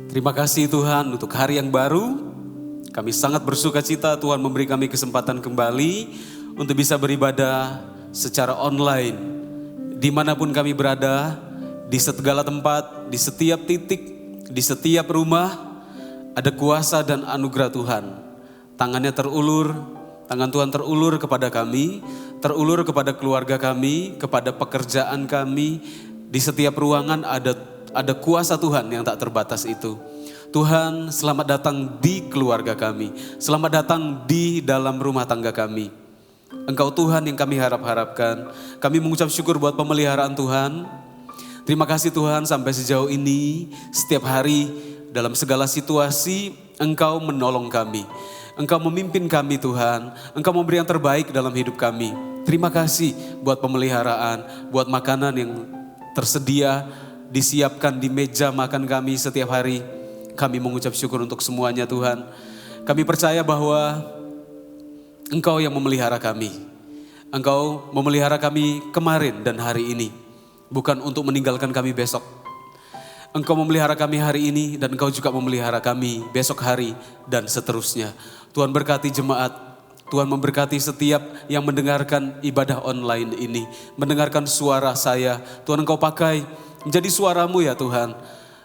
Terima kasih Tuhan untuk hari yang baru. Kami sangat bersuka cita Tuhan memberi kami kesempatan kembali untuk bisa beribadah secara online. Dimanapun kami berada, di segala tempat, di setiap titik, di setiap rumah, ada kuasa dan anugerah Tuhan. Tangannya terulur, tangan Tuhan terulur kepada kami, terulur kepada keluarga kami, kepada pekerjaan kami. Di setiap ruangan ada kuasa Tuhan yang tak terbatas itu. Tuhan, selamat datang di keluarga kami. Selamat datang di dalam rumah tangga kami. Engkau Tuhan yang kami harap-harapkan. Kami mengucap syukur buat pemeliharaan Tuhan. Terima kasih Tuhan sampai sejauh ini, setiap hari dalam segala situasi Engkau menolong kami. Engkau memimpin kami Tuhan. Engkau memberi yang terbaik dalam hidup kami. Terima kasih buat pemeliharaan, buat makanan yang tersedia, disiapkan di meja makan kami setiap hari. Kami mengucap syukur untuk semuanya Tuhan. Kami percaya bahwa Engkau yang memelihara kami. Engkau memelihara kami kemarin dan hari ini. Bukan untuk meninggalkan kami besok. Engkau memelihara kami hari ini dan Engkau juga memelihara kami besok hari dan seterusnya. Tuhan berkati jemaat. Tuhan memberkati setiap yang mendengarkan ibadah online ini. Mendengarkan suara saya. Tuhan Engkau pakai menjadi suaramu ya Tuhan.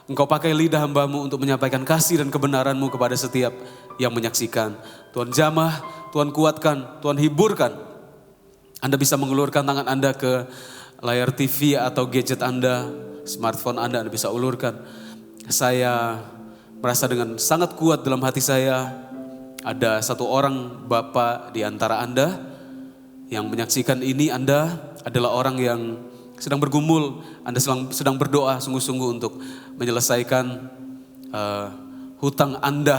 Engkau pakai lidah hamba-Mu untuk menyampaikan kasih dan kebenaran-Mu kepada setiap yang menyaksikan. Tuhan jamah, Tuhan kuatkan, Tuhan hiburkan. Anda bisa mengulurkan tangan Anda ke layar TV atau gadget Anda, smartphone Anda bisa ulurkan. Saya merasa dengan sangat kuat dalam hati saya, ada satu orang Bapak di antara Anda yang menyaksikan ini. Anda adalah orang yang sedang bergumul, Anda sedang berdoa sungguh-sungguh untuk menyelesaikan hutang Anda.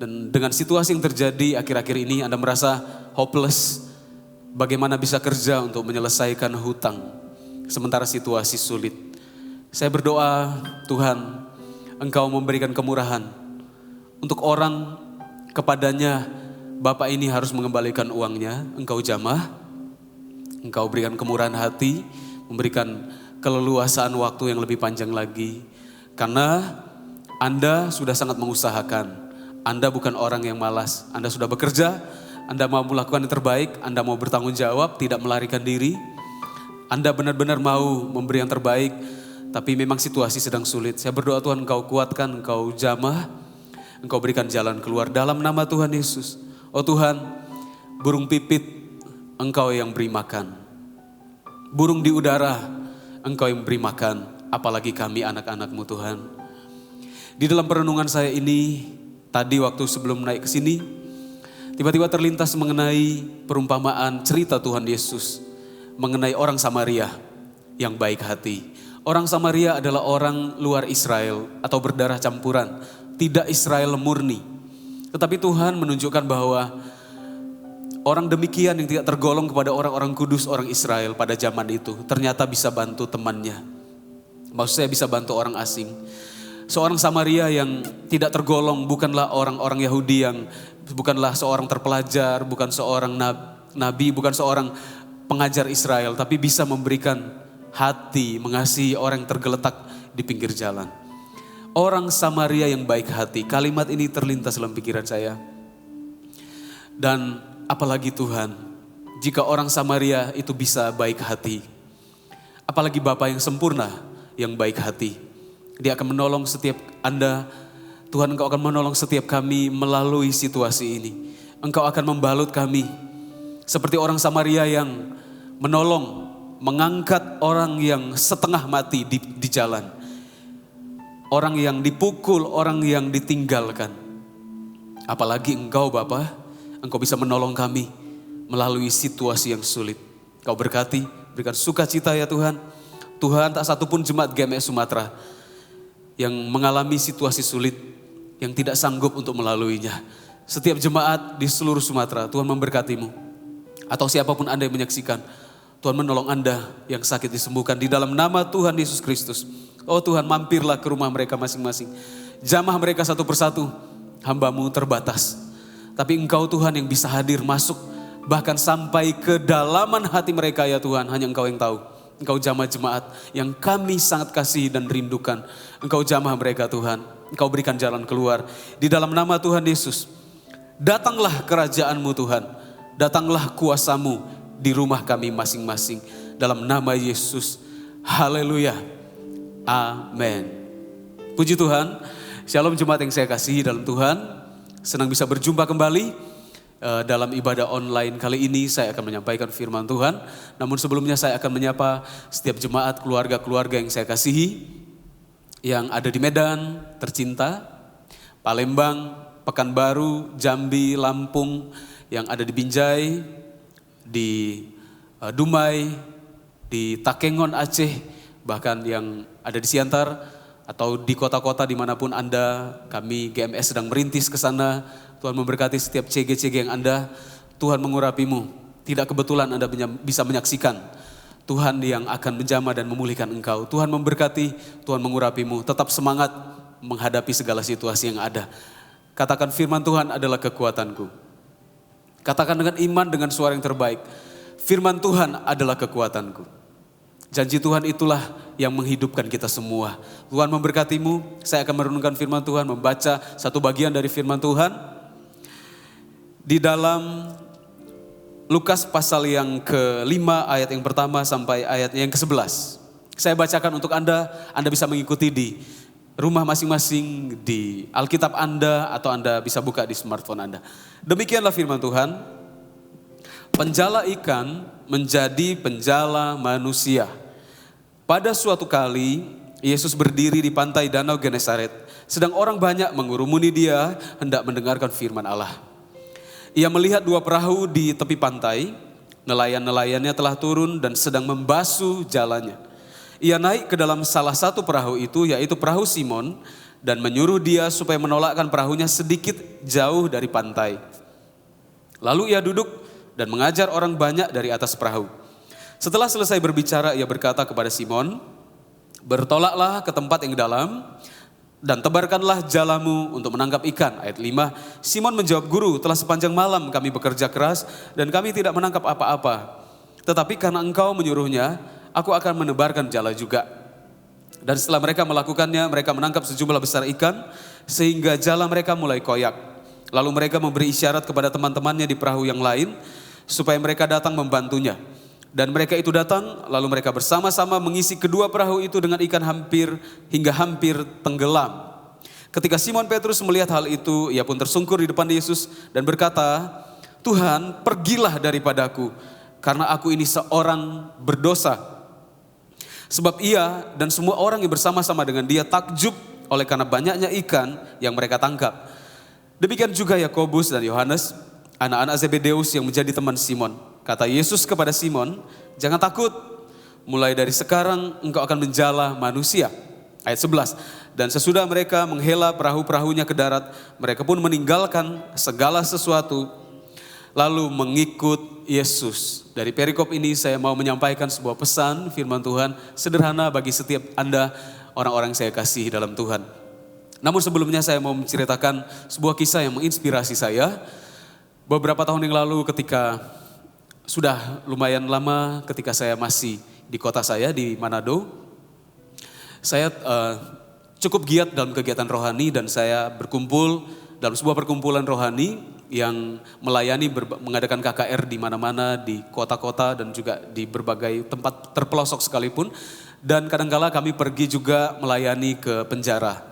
Dan dengan situasi yang terjadi akhir-akhir ini Anda merasa hopeless. Bagaimana bisa kerja untuk menyelesaikan hutang sementara situasi sulit. Saya berdoa Tuhan, Engkau memberikan kemurahan untuk orang kepadanya Bapak ini harus mengembalikan uangnya. Engkau jamah, Engkau berikan kemurahan hati, memberikan keleluasaan waktu yang lebih panjang lagi. Karena Anda sudah sangat mengusahakan. Anda bukan orang yang malas. Anda sudah bekerja, Anda mau melakukan yang terbaik, Anda mau bertanggung jawab, tidak melarikan diri. Anda benar-benar mau memberi yang terbaik, tapi memang situasi sedang sulit. Saya berdoa Tuhan Engkau kuatkan, Engkau jamah, Engkau berikan jalan keluar dalam nama Tuhan Yesus. Oh Tuhan, burung pipit Engkau yang beri makan. Burung di udara, Engkau yang beri makan, apalagi kami anak-anak-Mu Tuhan. Di dalam perenungan saya ini, tadi waktu sebelum naik ke sini, tiba-tiba terlintas mengenai perumpamaan cerita Tuhan Yesus. Mengenai orang Samaria yang baik hati. Orang Samaria adalah orang luar Israel atau berdarah campuran. Tidak Israel murni. Tetapi Tuhan menunjukkan bahwa orang demikian yang tidak tergolong kepada orang-orang kudus, orang Israel pada zaman itu, ternyata bisa bantu temannya. Maksud saya bisa bantu orang asing. Seorang Samaria yang tidak tergolong bukanlah orang-orang Yahudi yang bukanlah seorang terpelajar, bukan seorang nabi, bukan seorang pengajar Israel, tapi bisa memberikan hati, mengasihi orang yang tergeletak di pinggir jalan. Orang Samaria yang baik hati, kalimat ini terlintas dalam pikiran saya. Dan apalagi Tuhan, jika orang Samaria itu bisa baik hati, apalagi Bapa yang sempurna, yang baik hati. Dia akan menolong setiap Anda, Tuhan Engkau akan menolong setiap kami melalui situasi ini. Engkau akan membalut kami seperti orang Samaria yang menolong, mengangkat orang yang setengah mati di jalan. Orang yang dipukul, orang yang ditinggalkan. Apalagi Engkau Bapa, Engkau bisa menolong kami melalui situasi yang sulit. Kau berkati, berikan sukacita ya Tuhan. Tuhan, tak satupun jemaat GMS Sumatera yang mengalami situasi sulit, yang tidak sanggup untuk melaluinya. Setiap jemaat di seluruh Sumatera, Tuhan memberkati-Mu. Atau siapapun Anda yang menyaksikan, Tuhan menolong Anda yang sakit disembuhkan di dalam nama Tuhan Yesus Kristus. Oh Tuhan, mampirlah ke rumah mereka masing-masing. Jamah mereka satu persatu, hamba-Mu terbatas. Tapi Engkau Tuhan yang bisa hadir masuk, bahkan sampai ke dalaman hati mereka ya Tuhan, hanya Engkau yang tahu. Engkau jamah jemaat yang kami sangat kasihi dan rindukan. Engkau jamah mereka Tuhan. Engkau berikan jalan keluar. Di dalam nama Tuhan Yesus, datanglah kerajaan-Mu Tuhan. Datanglah kuasa-Mu di rumah kami masing-masing. Dalam nama Yesus. Haleluya. Amin. Puji Tuhan. Shalom jemaat yang saya kasihi dalam Tuhan. Senang bisa berjumpa kembali. Dalam ibadah online kali ini saya akan menyampaikan firman Tuhan. Namun sebelumnya saya akan menyapa setiap jemaat, keluarga-keluarga yang saya kasihi, yang ada di Medan tercinta, Palembang, Pekanbaru, Jambi, Lampung, yang ada di Binjai, di Dumai, di Takengon Aceh, bahkan yang ada di Siantar, atau di kota-kota dimanapun Anda, kami GMS sedang merintis ke sana. Tuhan memberkati setiap CG-CG yang Anda, Tuhan mengurapimu. Tidak kebetulan Anda bisa menyaksikan Tuhan yang akan menjamah dan memulihkan engkau. Tuhan memberkati, Tuhan mengurapimu. Tetap semangat menghadapi segala situasi yang ada. Katakan firman Tuhan adalah kekuatanku. Katakan dengan iman, dengan suara yang terbaik. Firman Tuhan adalah kekuatanku. Janji Tuhan itulah yang menghidupkan kita semua. Tuhan memberkatimu. Saya akan merenungkan firman Tuhan, membaca satu bagian dari firman Tuhan. Di dalam Lukas pasal yang ke-5 ayat yang pertama sampai ayat yang ke-11. Saya bacakan untuk Anda bisa mengikuti di rumah masing-masing, di Alkitab Anda, atau Anda bisa buka di smartphone Anda. Demikianlah firman Tuhan. Penjala ikan menjadi penjala manusia. Pada suatu kali Yesus berdiri di pantai Danau Genesaret, sedang orang banyak mengurumuni dia hendak mendengarkan firman Allah. Ia melihat dua perahu di tepi pantai, nelayan-nelayannya telah turun dan sedang membasuh jalannya. Ia naik ke dalam salah satu perahu itu, yaitu perahu Simon, dan menyuruh dia supaya menolakkan perahunya sedikit jauh dari pantai. Lalu ia duduk dan mengajar orang banyak dari atas perahu. Setelah selesai berbicara, ia berkata kepada Simon, "Bertolaklah ke tempat yang dalam dan tebarkanlah jalamu untuk menangkap ikan." Ayat 5, Simon menjawab, "Guru, telah sepanjang malam kami bekerja keras dan kami tidak menangkap apa-apa. Tetapi karena engkau menyuruhnya, aku akan menebarkan jala juga." Dan setelah mereka melakukannya, mereka menangkap sejumlah besar ikan sehingga jala mereka mulai koyak. Lalu mereka memberi isyarat kepada teman-temannya di perahu yang lain supaya mereka datang membantunya. Dan mereka itu datang, lalu mereka bersama-sama mengisi kedua perahu itu dengan ikan hingga hampir tenggelam. Ketika Simon Petrus melihat hal itu, ia pun tersungkur di depan Yesus dan berkata, "Tuhan, pergilah daripadaku, karena aku ini seorang berdosa." Sebab ia dan semua orang yang bersama-sama dengan dia takjub oleh karena banyaknya ikan yang mereka tangkap. Demikian juga Yakobus dan Yohanes, anak-anak Zebedeus yang menjadi teman Simon. Kata Yesus kepada Simon, "Jangan takut, mulai dari sekarang engkau akan menjala manusia." Ayat 11, dan sesudah mereka menghela perahu-perahunya ke darat, mereka pun meninggalkan segala sesuatu, lalu mengikut Yesus. Dari perikop ini saya mau menyampaikan sebuah pesan firman Tuhan sederhana bagi setiap Anda, orang-orang yang saya kasihi dalam Tuhan. Namun sebelumnya saya mau menceritakan sebuah kisah yang menginspirasi saya. Beberapa tahun yang lalu ketika sudah lumayan lama ketika saya masih di kota saya di Manado, saya cukup giat dalam kegiatan rohani dan saya berkumpul dalam sebuah perkumpulan rohani yang melayani mengadakan KKR di mana-mana di kota-kota dan juga di berbagai tempat terpelosok sekalipun, dan kadangkala kami pergi juga melayani ke penjara.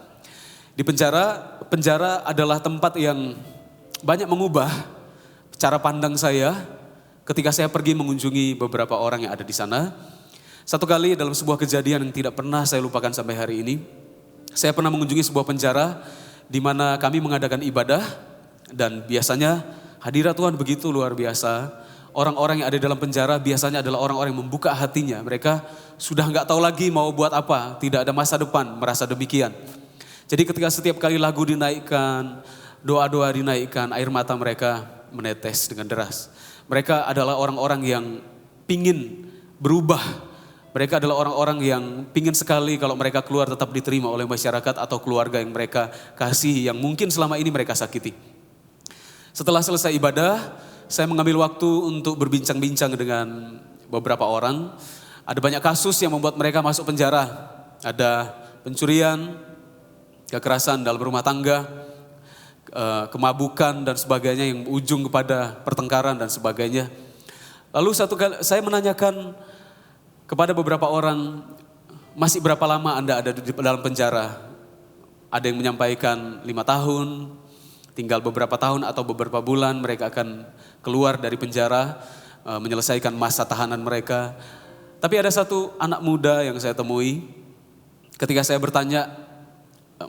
Di penjara adalah tempat yang banyak mengubah cara pandang saya. Ketika saya pergi mengunjungi beberapa orang yang ada di sana, satu kali dalam sebuah kejadian yang tidak pernah saya lupakan sampai hari ini, saya pernah mengunjungi sebuah penjara di mana kami mengadakan ibadah dan biasanya hadirat Tuhan begitu luar biasa. Orang-orang yang ada dalam penjara biasanya adalah orang-orang yang membuka hatinya. Mereka sudah nggak tahu lagi mau buat apa, tidak ada masa depan, merasa demikian. Jadi ketika setiap kali lagu dinaikkan, doa-doa dinaikkan, air mata mereka menetes dengan deras. Mereka adalah orang-orang yang pingin berubah. Mereka adalah orang-orang yang pingin sekali kalau mereka keluar tetap diterima oleh masyarakat atau keluarga yang mereka kasihi, yang mungkin selama ini mereka sakiti. Setelah selesai ibadah, saya mengambil waktu untuk berbincang-bincang dengan beberapa orang. Ada banyak kasus yang membuat mereka masuk penjara. Ada pencurian, kekerasan dalam rumah tangga, kemabukan dan sebagainya yang ujung kepada pertengkaran dan sebagainya. Lalu satu kali saya menanyakan kepada beberapa orang, masih berapa lama Anda ada di dalam penjara? Ada yang menyampaikan 5 tahun, tinggal beberapa tahun atau beberapa bulan mereka akan keluar dari penjara, menyelesaikan masa tahanan mereka. Tapi ada satu anak muda yang saya temui, ketika saya bertanya,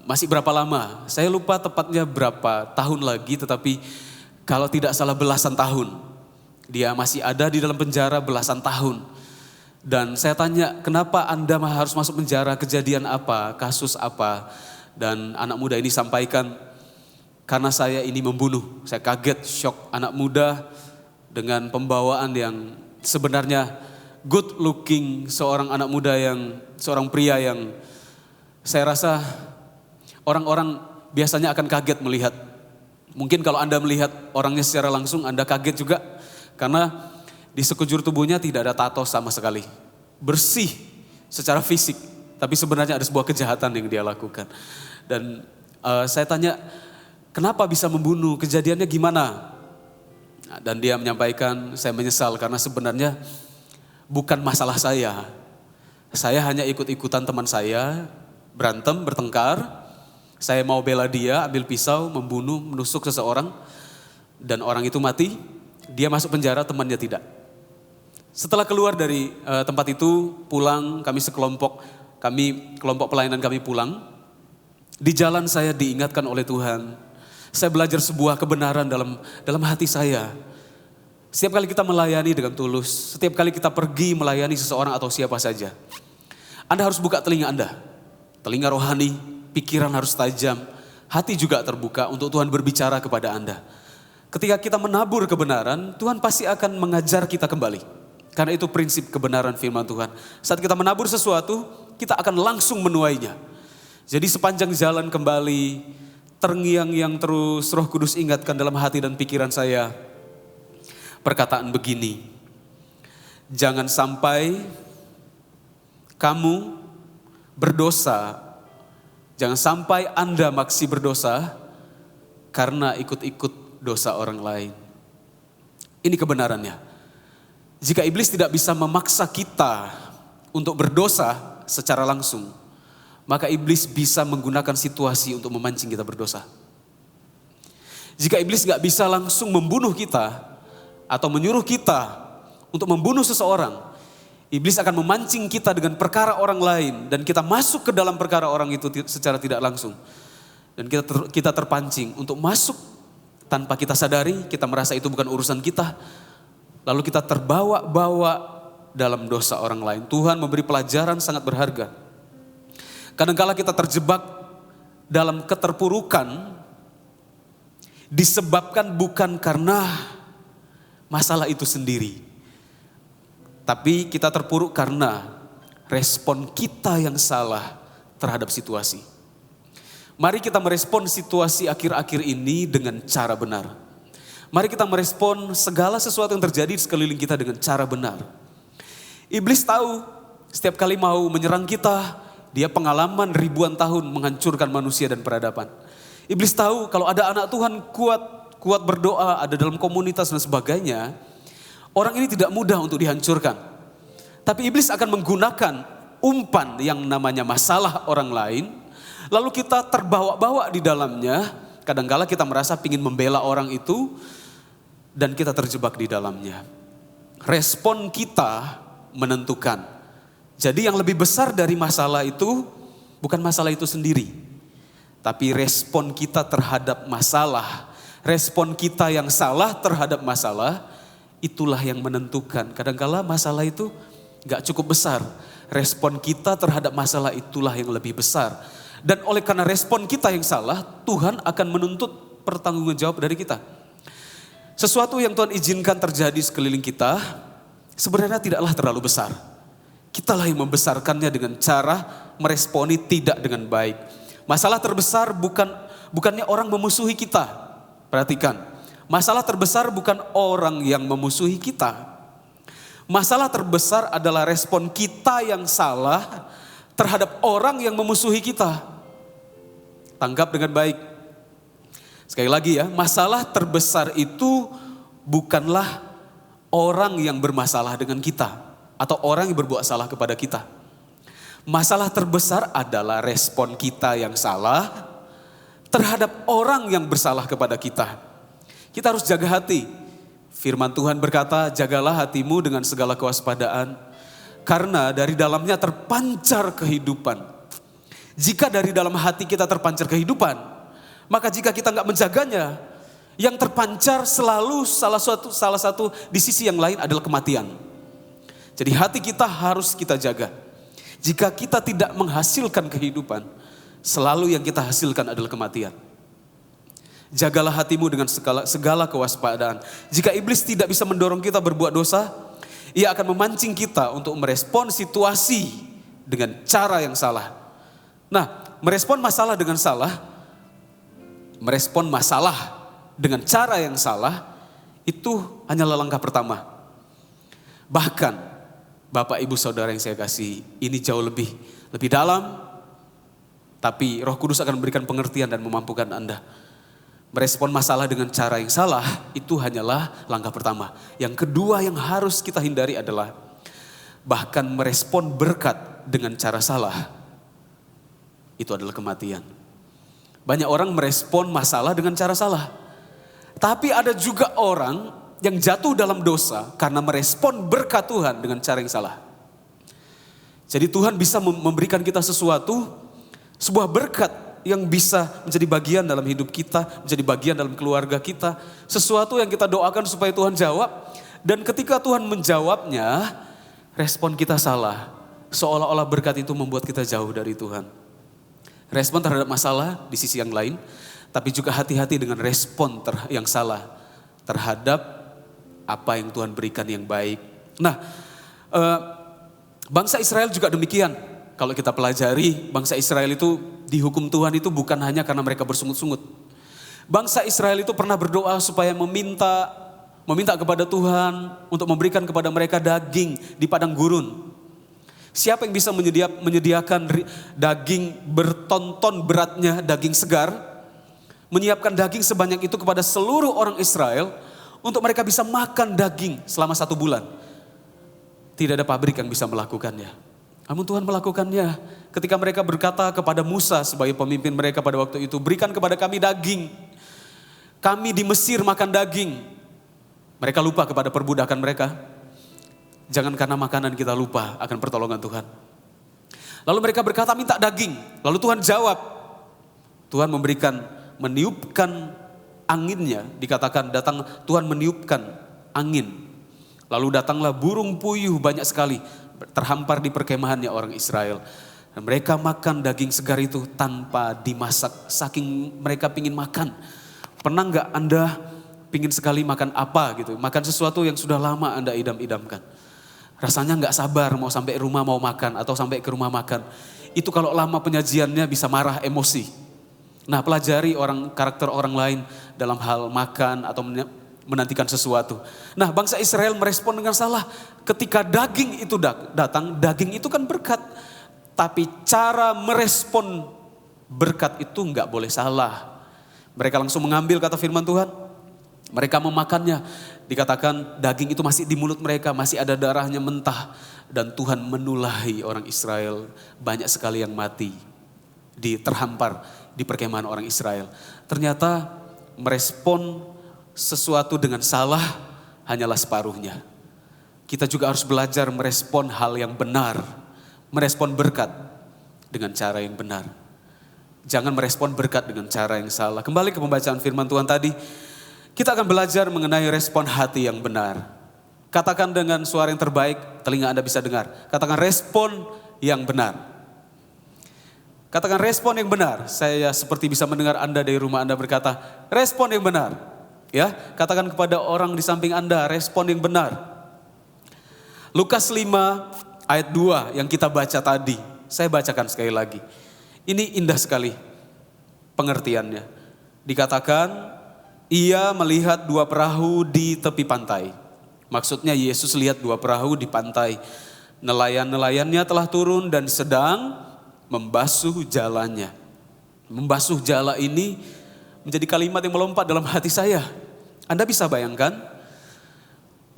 masih berapa lama? Saya lupa tepatnya berapa tahun lagi, tetapi kalau tidak salah belasan tahun. Dia masih ada di dalam penjara belasan tahun. Dan saya tanya, kenapa Anda harus masuk penjara? Kejadian apa? Kasus apa? Dan anak muda ini sampaikan, karena saya ini membunuh. Saya kaget, shock. Anak muda dengan pembawaan yang sebenarnya good looking, seorang anak muda seorang pria yang saya rasa orang-orang biasanya akan kaget melihat. Mungkin kalau Anda melihat orangnya secara langsung, Anda kaget juga. Karena di sekujur tubuhnya tidak ada tato sama sekali. Bersih secara fisik, tapi sebenarnya ada sebuah kejahatan yang dia lakukan. Dan saya tanya, kenapa bisa membunuh? Kejadiannya gimana? Dan dia menyampaikan, saya menyesal karena sebenarnya bukan masalah saya. Saya hanya ikut-ikutan teman saya, berantem, bertengkar. Saya mau bela dia, ambil pisau, membunuh, menusuk seseorang. Dan orang itu mati, dia masuk penjara, temannya tidak. Setelah keluar dari tempat itu, pulang, kelompok pelayanan kami pulang. Di jalan saya diingatkan oleh Tuhan. Saya belajar sebuah kebenaran dalam hati saya. Setiap kali kita melayani dengan tulus, setiap kali kita pergi melayani seseorang atau siapa saja, Anda harus buka telinga Anda. Telinga rohani, pikiran harus tajam, hati juga terbuka untuk Tuhan berbicara kepada Anda. Ketika kita menabur kebenaran, Tuhan pasti akan mengajar kita kembali. Karena itu prinsip kebenaran firman Tuhan. Saat kita menabur sesuatu, kita akan langsung menuainya. Jadi sepanjang jalan kembali, terngiang-ngiang terus Roh Kudus ingatkan dalam hati dan pikiran saya, perkataan begini, jangan sampai kamu berdosa, jangan sampai Anda masih berdosa karena ikut-ikut dosa orang lain. Ini kebenarannya. Jika iblis tidak bisa memaksa kita untuk berdosa secara langsung, maka iblis bisa menggunakan situasi untuk memancing kita berdosa. Jika iblis gak bisa langsung membunuh kita, atau menyuruh kita untuk membunuh seseorang, iblis akan memancing kita dengan perkara orang lain dan kita masuk ke dalam perkara orang itu secara tidak langsung. Dan kita terpancing untuk masuk tanpa kita sadari, kita merasa itu bukan urusan kita. Lalu kita terbawa-bawa dalam dosa orang lain. Tuhan memberi pelajaran sangat berharga. Kadangkala kita terjebak dalam keterpurukan disebabkan bukan karena masalah itu sendiri, tapi kita terpuruk karena respon kita yang salah terhadap situasi. Mari kita merespon situasi akhir-akhir ini dengan cara benar. Mari kita merespon segala sesuatu yang terjadi di sekeliling kita dengan cara benar. Iblis tahu setiap kali mau menyerang kita, dia pengalaman ribuan tahun menghancurkan manusia dan peradaban. Iblis tahu kalau ada anak Tuhan kuat berdoa, ada dalam komunitas dan sebagainya, orang ini tidak mudah untuk dihancurkan. Tapi iblis akan menggunakan umpan yang namanya masalah orang lain, lalu kita terbawa-bawa di dalamnya. Kadangkala kita merasa ingin membela orang itu, dan kita terjebak di dalamnya. Respon kita menentukan. Jadi yang lebih besar dari masalah itu, bukan masalah itu sendiri, tapi respon kita terhadap masalah. Respon kita yang salah terhadap masalah, itulah yang menentukan. Kadangkala masalah itu gak cukup besar. Respon kita terhadap masalah itulah yang lebih besar. Dan oleh karena respon kita yang salah, Tuhan akan menuntut pertanggungjawab dari kita. Sesuatu yang Tuhan izinkan terjadi sekeliling kita, sebenarnya tidaklah terlalu besar. Kitalah yang membesarkannya dengan cara meresponi tidak dengan baik. Masalah terbesar bukannya orang memusuhi kita. Perhatikan, masalah terbesar bukan orang yang memusuhi kita. Masalah terbesar adalah respon kita yang salah terhadap orang yang memusuhi kita. Tangkap dengan baik. Sekali lagi ya, masalah terbesar itu bukanlah orang yang bermasalah dengan kita atau orang yang berbuat salah kepada kita. Masalah terbesar adalah respon kita yang salah terhadap orang yang bersalah kepada kita. Kita harus jaga hati. Firman Tuhan berkata, jagalah hatimu dengan segala kewaspadaan, karena dari dalamnya terpancar kehidupan. Jika dari dalam hati kita terpancar kehidupan, maka jika kita nggak menjaganya, yang terpancar selalu salah satu di sisi yang lain adalah kematian. Jadi hati kita harus kita jaga. Jika kita tidak menghasilkan kehidupan, selalu yang kita hasilkan adalah kematian. Jagalah hatimu dengan segala kewaspadaan. Jika iblis tidak bisa mendorong kita berbuat dosa, ia akan memancing kita untuk merespon situasi dengan cara yang salah. Nah, merespon masalah dengan cara yang salah, itu hanyalah langkah pertama. Bahkan, Bapak Ibu Saudara yang saya kasih, ini jauh lebih dalam, tapi Roh Kudus akan memberikan pengertian dan memampukan Anda. Merespon masalah dengan cara yang salah itu hanyalah langkah pertama. Yang kedua yang harus kita hindari adalah bahkan merespon berkat dengan cara salah. Itu adalah kematian. Banyak orang merespon masalah dengan cara salah. Tapi ada juga orang yang jatuh dalam dosa karena merespon berkat Tuhan dengan cara yang salah. Jadi Tuhan bisa memberikan kita sesuatu, sebuah berkat yang bisa menjadi bagian dalam hidup kita, menjadi bagian dalam keluarga kita. Sesuatu yang kita doakan supaya Tuhan jawab. Dan ketika Tuhan menjawabnya, respon kita salah. Seolah-olah berkat itu membuat kita jauh dari Tuhan. Respon terhadap masalah di sisi yang lain, tapi juga hati-hati dengan respon yang salah terhadap apa yang Tuhan berikan yang baik. Nah, bangsa Israel juga demikian. Kalau kita pelajari, bangsa Israel itu dihukum Tuhan itu bukan hanya karena mereka bersungut-sungut. Bangsa Israel itu pernah berdoa supaya meminta kepada Tuhan untuk memberikan kepada mereka daging di padang gurun. Siapa yang bisa menyediakan daging bertonton beratnya, daging segar, menyiapkan daging sebanyak itu kepada seluruh orang Israel untuk mereka bisa makan daging selama 1 bulan. Tidak ada pabrik yang bisa melakukannya. Namun Tuhan melakukannya ketika mereka berkata kepada Musa sebagai pemimpin mereka pada waktu itu, berikan kepada kami daging. Kami di Mesir makan daging. Mereka lupa kepada perbudakan mereka. Jangan karena makanan kita lupa akan pertolongan Tuhan. Lalu mereka berkata minta daging. Lalu Tuhan jawab. Tuhan meniupkan anginnya. Dikatakan Tuhan meniupkan angin. Lalu datanglah burung puyuh banyak sekali. Terhampar di perkemahannya orang Israel. Dan mereka makan daging segar itu tanpa dimasak. Saking mereka pingin makan. Pernah gak Anda pingin sekali makan apa gitu? Makan sesuatu yang sudah lama Anda idam-idamkan. Rasanya gak sabar mau sampai rumah mau makan atau sampai ke rumah makan. Itu kalau lama penyajiannya bisa marah, emosi. Nah, pelajari karakter orang lain dalam hal makan atau menantikan sesuatu. Nah, bangsa Israel merespon dengan salah. Ketika daging itu datang, daging itu kan berkat. Tapi cara merespon berkat itu enggak boleh salah. Mereka langsung mengambil kata firman Tuhan. Mereka memakannya. Dikatakan daging itu masih di mulut mereka, masih ada darahnya mentah. Dan Tuhan menulahi orang Israel. Banyak sekali yang mati. Terhampar di perkemahan orang Israel. Ternyata merespon sesuatu dengan salah hanyalah separuhnya. Kita juga harus belajar merespon hal yang benar. Merespon berkat dengan cara yang benar. Jangan merespon berkat dengan cara yang salah. Kembali ke pembacaan firman Tuhan tadi. Kita akan belajar mengenai respon hati yang benar. Katakan dengan suara yang terbaik, telinga Anda bisa dengar. Katakan respon yang benar. Katakan respon yang benar. Saya seperti bisa mendengar Anda dari rumah Anda berkata, respon yang benar. Ya, katakan kepada orang di samping Anda, respon yang benar. Lukas 5 ayat 2 yang kita baca tadi. Saya bacakan sekali lagi. Ini indah sekali pengertiannya. Dikatakan, ia melihat 2 perahu di tepi pantai. Maksudnya Yesus lihat 2 perahu di pantai. Nelayan-nelayannya telah turun dan sedang membasuh jalannya. Membasuh jala ini menjadi kalimat yang melompat dalam hati saya. Anda bisa bayangkan,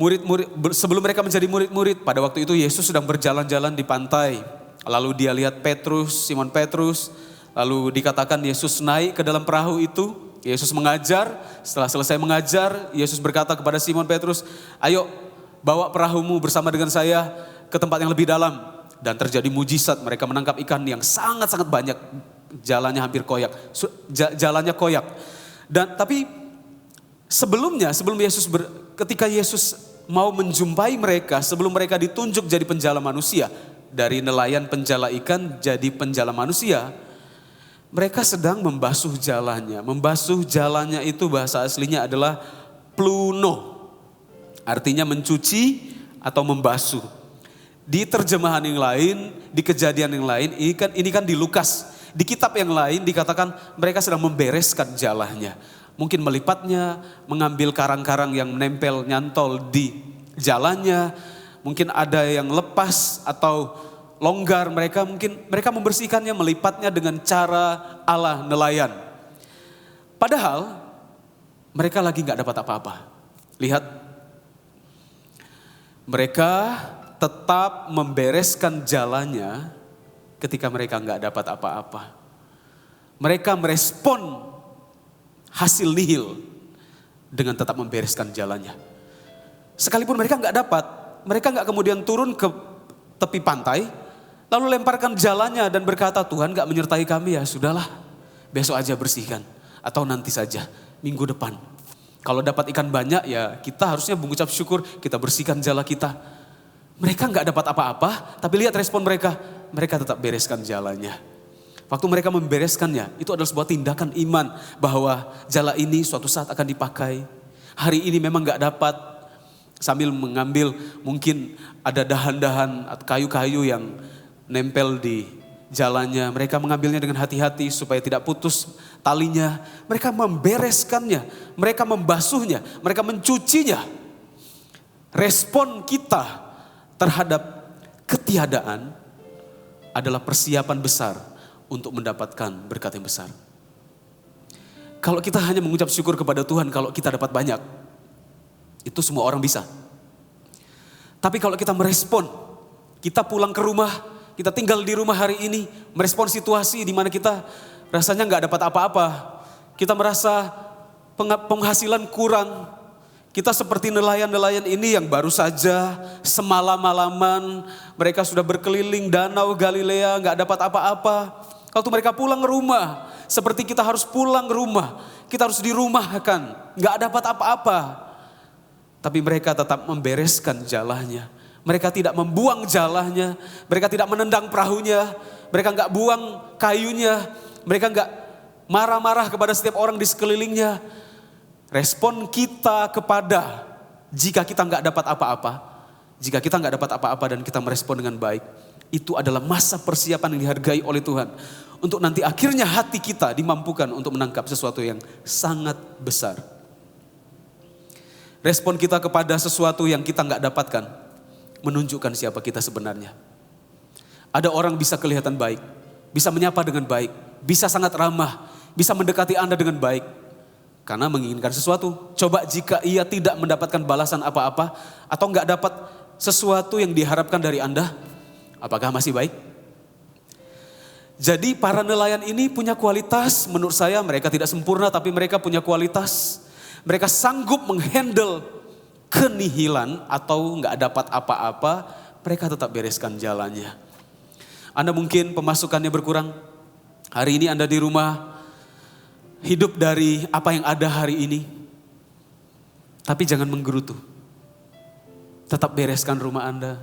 murid-murid sebelum mereka menjadi murid-murid, pada waktu itu Yesus sedang berjalan-jalan di pantai. Lalu dia lihat Simon Petrus, lalu dikatakan Yesus naik ke dalam perahu itu. Yesus mengajar, setelah selesai mengajar, Yesus berkata kepada Simon Petrus, "Ayo bawa perahumu bersama dengan saya ke tempat yang lebih dalam." Dan terjadi mujizat, mereka menangkap ikan yang sangat-sangat banyak, jalannya hampir koyak, jalannya koyak. Tapi sebelum ketika Yesus mau menjumpai mereka, sebelum mereka ditunjuk jadi penjala manusia, dari nelayan penjala ikan jadi penjala manusia, mereka sedang membasuh jalannya. Membasuh jalannya itu bahasa aslinya adalah pluno, artinya mencuci atau membasuh. Di terjemahan yang lain, di kejadian yang lain, ini kan di Lukas, di kitab yang lain dikatakan mereka sedang membereskan jalannya. Mungkin melipatnya, mengambil karang-karang yang menempel, nyantol di jalannya. Mungkin ada yang lepas atau longgar, mereka membersihkannya, melipatnya dengan cara ala nelayan. Padahal mereka lagi gak dapat apa-apa. Lihat, mereka tetap membereskan jalannya ketika mereka gak dapat apa-apa. Mereka merespon hasil nihil dengan tetap membereskan jalannya. Sekalipun mereka gak dapat, mereka gak kemudian turun ke tepi pantai, lalu lemparkan jalannya dan berkata, "Tuhan gak menyertai kami, ya sudahlah, besok aja bersihkan. Atau nanti saja, minggu depan. Kalau dapat ikan banyak ya kita harusnya mengucap syukur, kita bersihkan jala kita." Mereka gak dapat apa-apa, tapi lihat respon mereka. Mereka tetap bereskan jalannya. Waktu mereka membereskannya, itu adalah sebuah tindakan iman bahwa jala ini suatu saat akan dipakai. Hari ini memang gak dapat, sambil mengambil mungkin ada dahan-dahan atau kayu-kayu yang nempel di jalannya. Mereka mengambilnya dengan hati-hati supaya tidak putus talinya. Mereka membereskannya, mereka membasuhnya, mereka mencucinya. Respon kita terhadap ketiadaan adalah persiapan besar untuk mendapatkan berkat yang besar. Kalau kita hanya mengucap syukur kepada Tuhan kalau kita dapat banyak, itu semua orang bisa. Tapi kalau kita merespon, kita pulang ke rumah, kita tinggal di rumah hari ini, merespon situasi di mana kita rasanya gak dapat apa-apa. Kita merasa penghasilan kurang. Kita seperti nelayan-nelayan ini yang baru saja semalam-malaman mereka sudah berkeliling danau Galilea, gak dapat apa-apa. Waktu mereka pulang ke rumah, seperti kita harus pulang ke rumah, kita harus dirumahkan, gak dapat apa-apa. Tapi mereka tetap membereskan jalahnya. Mereka tidak membuang jalahnya, mereka tidak menendang perahunya, mereka gak buang kayunya, mereka gak marah-marah kepada setiap orang di sekelilingnya. Respon kita kepada jika kita gak dapat apa-apa, jika kita gak dapat apa-apa dan kita merespon dengan baik, itu adalah masa persiapan yang dihargai oleh Tuhan. Untuk nanti akhirnya hati kita dimampukan untuk menangkap sesuatu yang sangat besar. Respon kita kepada sesuatu yang kita gak dapatkan menunjukkan siapa kita sebenarnya. Ada orang bisa kelihatan baik, bisa menyapa dengan baik, bisa sangat ramah, bisa mendekati Anda dengan baik. Karena menginginkan sesuatu. Coba jika ia tidak mendapatkan balasan apa-apa atau gak dapat sesuatu yang diharapkan dari Anda, apakah masih baik? Jadi para nelayan ini punya kualitas, menurut saya mereka tidak sempurna tapi mereka punya kualitas. Mereka sanggup menghandle kenihilan atau gak dapat apa-apa, mereka tetap bereskan jalannya. Anda mungkin pemasukannya berkurang, hari ini Anda di rumah, hidup dari apa yang ada hari ini. Tapi jangan menggerutu. Tetap bereskan rumah Anda.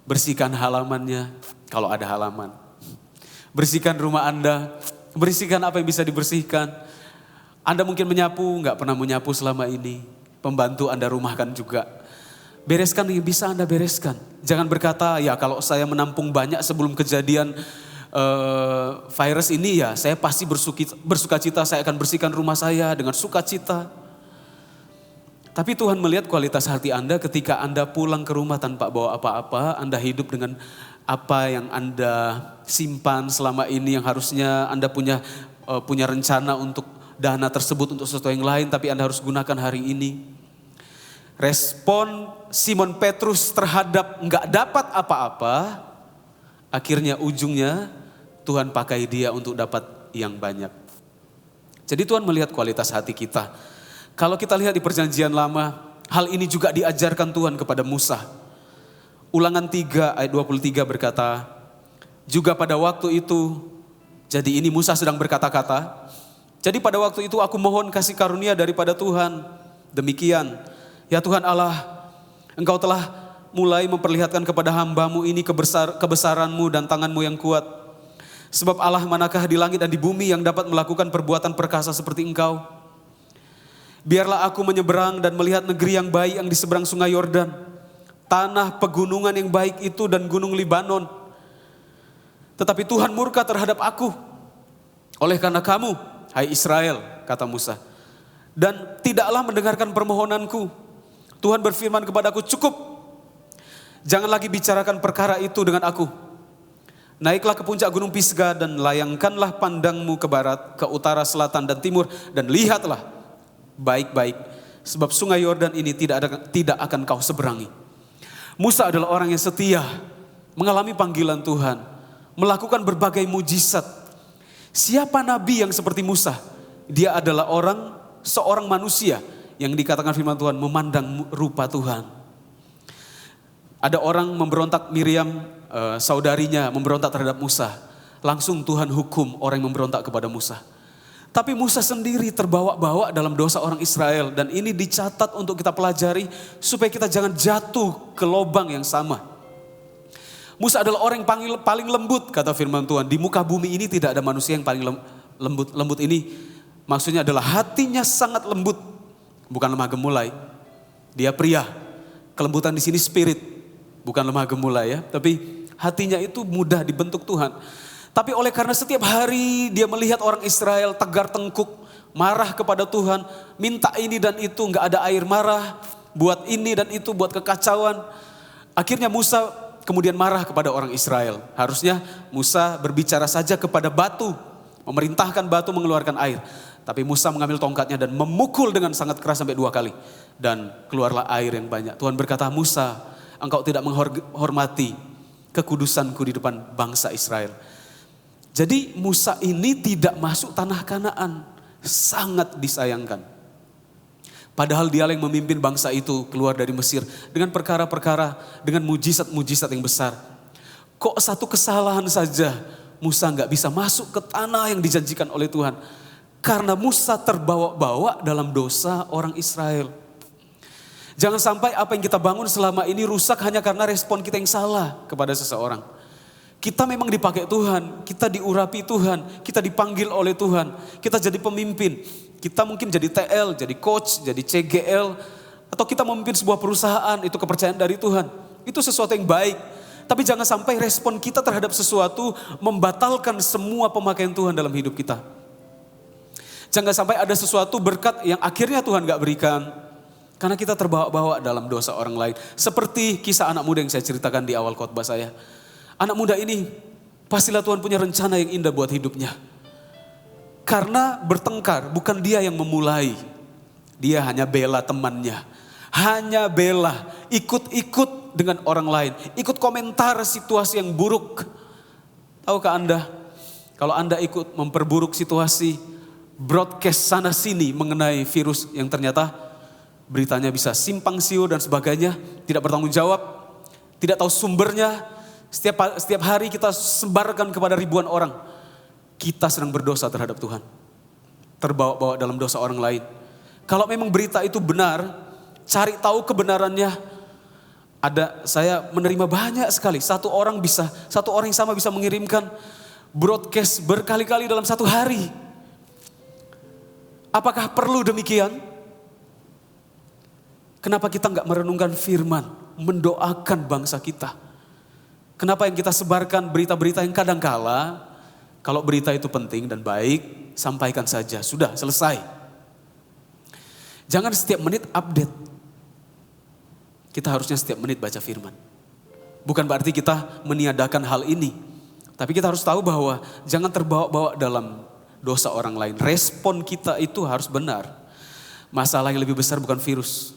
Bersihkan halamannya kalau ada halaman. Bersihkan rumah Anda. Bersihkan apa yang bisa dibersihkan. Anda mungkin menyapu, gak pernah menyapu selama ini. Pembantu Anda rumahkan juga. Bereskan yang bisa Anda bereskan. Jangan berkata, ya kalau saya menampung banyak sebelum kejadian virus ini ya saya pasti bersuka cita, saya akan bersihkan rumah saya dengan sukacita. Tapi Tuhan melihat kualitas hati Anda ketika Anda pulang ke rumah tanpa bawa apa-apa, Anda hidup dengan apa yang Anda simpan selama ini yang harusnya Anda punya rencana untuk dana tersebut untuk sesuatu yang lain, tapi Anda harus gunakan hari ini. Respon Simon Petrus terhadap nggak dapat apa-apa, akhirnya ujungnya Tuhan pakai dia untuk dapat yang banyak. Jadi Tuhan melihat kualitas hati kita. Kalau kita lihat di perjanjian lama, hal ini juga diajarkan Tuhan kepada Musa. Ulangan 3 ayat 23 berkata, juga pada waktu itu, jadi ini Musa sedang berkata-kata, jadi pada waktu itu aku mohon kasih karunia daripada Tuhan. Demikian, ya Tuhan Allah, Engkau telah mulai memperlihatkan kepada hamba-Mu ini kebesaran-Mu dan tangan-Mu yang kuat. Sebab Allah manakah di langit dan di bumi yang dapat melakukan perbuatan perkasa seperti Engkau. Biarlah aku menyeberang dan melihat negeri yang baik yang di seberang sungai Yordan. Tanah pegunungan yang baik itu dan gunung Libanon. Tetapi Tuhan murka terhadap aku. Oleh karena kamu, hai Israel, kata Musa. Dan tidaklah mendengarkan permohonanku. Tuhan berfirman kepadaku, cukup. Jangan lagi bicarakan perkara itu dengan aku. Naiklah ke puncak gunung Pisga dan layangkanlah pandangmu ke barat, ke utara, selatan dan timur. Dan lihatlah baik-baik, sebab sungai Yordan ini tidak akan kau seberangi. Musa adalah orang yang setia, mengalami panggilan Tuhan, melakukan berbagai mujizat. Siapa nabi yang seperti Musa? Dia adalah seorang manusia yang dikatakan firman Tuhan memandang rupa Tuhan. Ada orang memberontak, Miriam saudarinya memberontak terhadap Musa. Langsung Tuhan hukum orang yang memberontak kepada Musa. Tapi Musa sendiri terbawa-bawa dalam dosa orang Israel. Dan ini dicatat untuk kita pelajari supaya kita jangan jatuh ke lubang yang sama. Musa adalah orang yang paling lembut, kata firman Tuhan. Di muka bumi ini tidak ada manusia yang paling lembut. Lembut ini maksudnya adalah hatinya sangat lembut. Bukan lemah gemulai. Dia pria. Kelembutan di sini spirit. Bukan lemah gemulai ya. Tapi hatinya itu mudah dibentuk Tuhan. Tapi oleh karena setiap hari dia melihat orang Israel tegar tengkuk, marah kepada Tuhan, minta ini dan itu, nggak ada air, marah, buat ini dan itu, buat kekacauan. Akhirnya Musa kemudian marah kepada orang Israel. Harusnya Musa berbicara saja kepada batu, memerintahkan batu mengeluarkan air. Tapi Musa mengambil tongkatnya dan memukul dengan sangat keras sampai 2 kali. Dan keluarlah air yang banyak. Tuhan berkata, Musa, engkau tidak menghormati kekudusanku di depan bangsa Israel. Jadi Musa ini tidak masuk tanah Kanaan, sangat disayangkan. Padahal dialah yang memimpin bangsa itu keluar dari Mesir dengan perkara-perkara, dengan mujizat-mujizat yang besar. Kok satu kesalahan saja Musa nggak bisa masuk ke tanah yang dijanjikan oleh Tuhan. Karena Musa terbawa-bawa dalam dosa orang Israel. Jangan sampai apa yang kita bangun selama ini rusak hanya karena respon kita yang salah kepada seseorang. Kita memang dipakai Tuhan, kita diurapi Tuhan, kita dipanggil oleh Tuhan, kita jadi pemimpin. Kita mungkin jadi TL, jadi coach, jadi CGL, atau kita memimpin sebuah perusahaan, itu kepercayaan dari Tuhan. Itu sesuatu yang baik, tapi jangan sampai respon kita terhadap sesuatu membatalkan semua pemakaian Tuhan dalam hidup kita. Jangan sampai ada sesuatu berkat yang akhirnya Tuhan gak berikan, karena kita terbawa-bawa dalam dosa orang lain. Seperti kisah anak muda yang saya ceritakan di awal khotbah saya. Anak muda ini pastilah Tuhan punya rencana yang indah buat hidupnya. Karena bertengkar bukan dia yang memulai. Dia hanya bela temannya. Hanya bela, ikut-ikut dengan orang lain. Ikut komentar situasi yang buruk. Tahukah Anda, kalau Anda ikut memperburuk situasi, broadcast sana sini mengenai virus yang ternyata beritanya bisa simpang siur dan sebagainya, tidak bertanggung jawab, tidak tahu sumbernya. Setiap hari kita sebarkan kepada ribuan orang. Kita sedang berdosa terhadap Tuhan. Terbawa-bawa dalam dosa orang lain. Kalau memang berita itu benar, cari tahu kebenarannya. Saya menerima banyak sekali. Satu orang yang sama bisa mengirimkan broadcast berkali-kali dalam satu hari. Apakah perlu demikian? Kenapa kita nggak merenungkan firman, mendoakan bangsa kita? Kenapa yang kita sebarkan berita-berita yang kadangkala, kalau berita itu penting dan baik, sampaikan saja, sudah selesai. Jangan setiap menit update. Kita harusnya setiap menit baca firman. Bukan berarti kita meniadakan hal ini. Tapi kita harus tahu bahwa jangan terbawa-bawa dalam dosa orang lain. Respon kita itu harus benar. Masalah yang lebih besar bukan virus.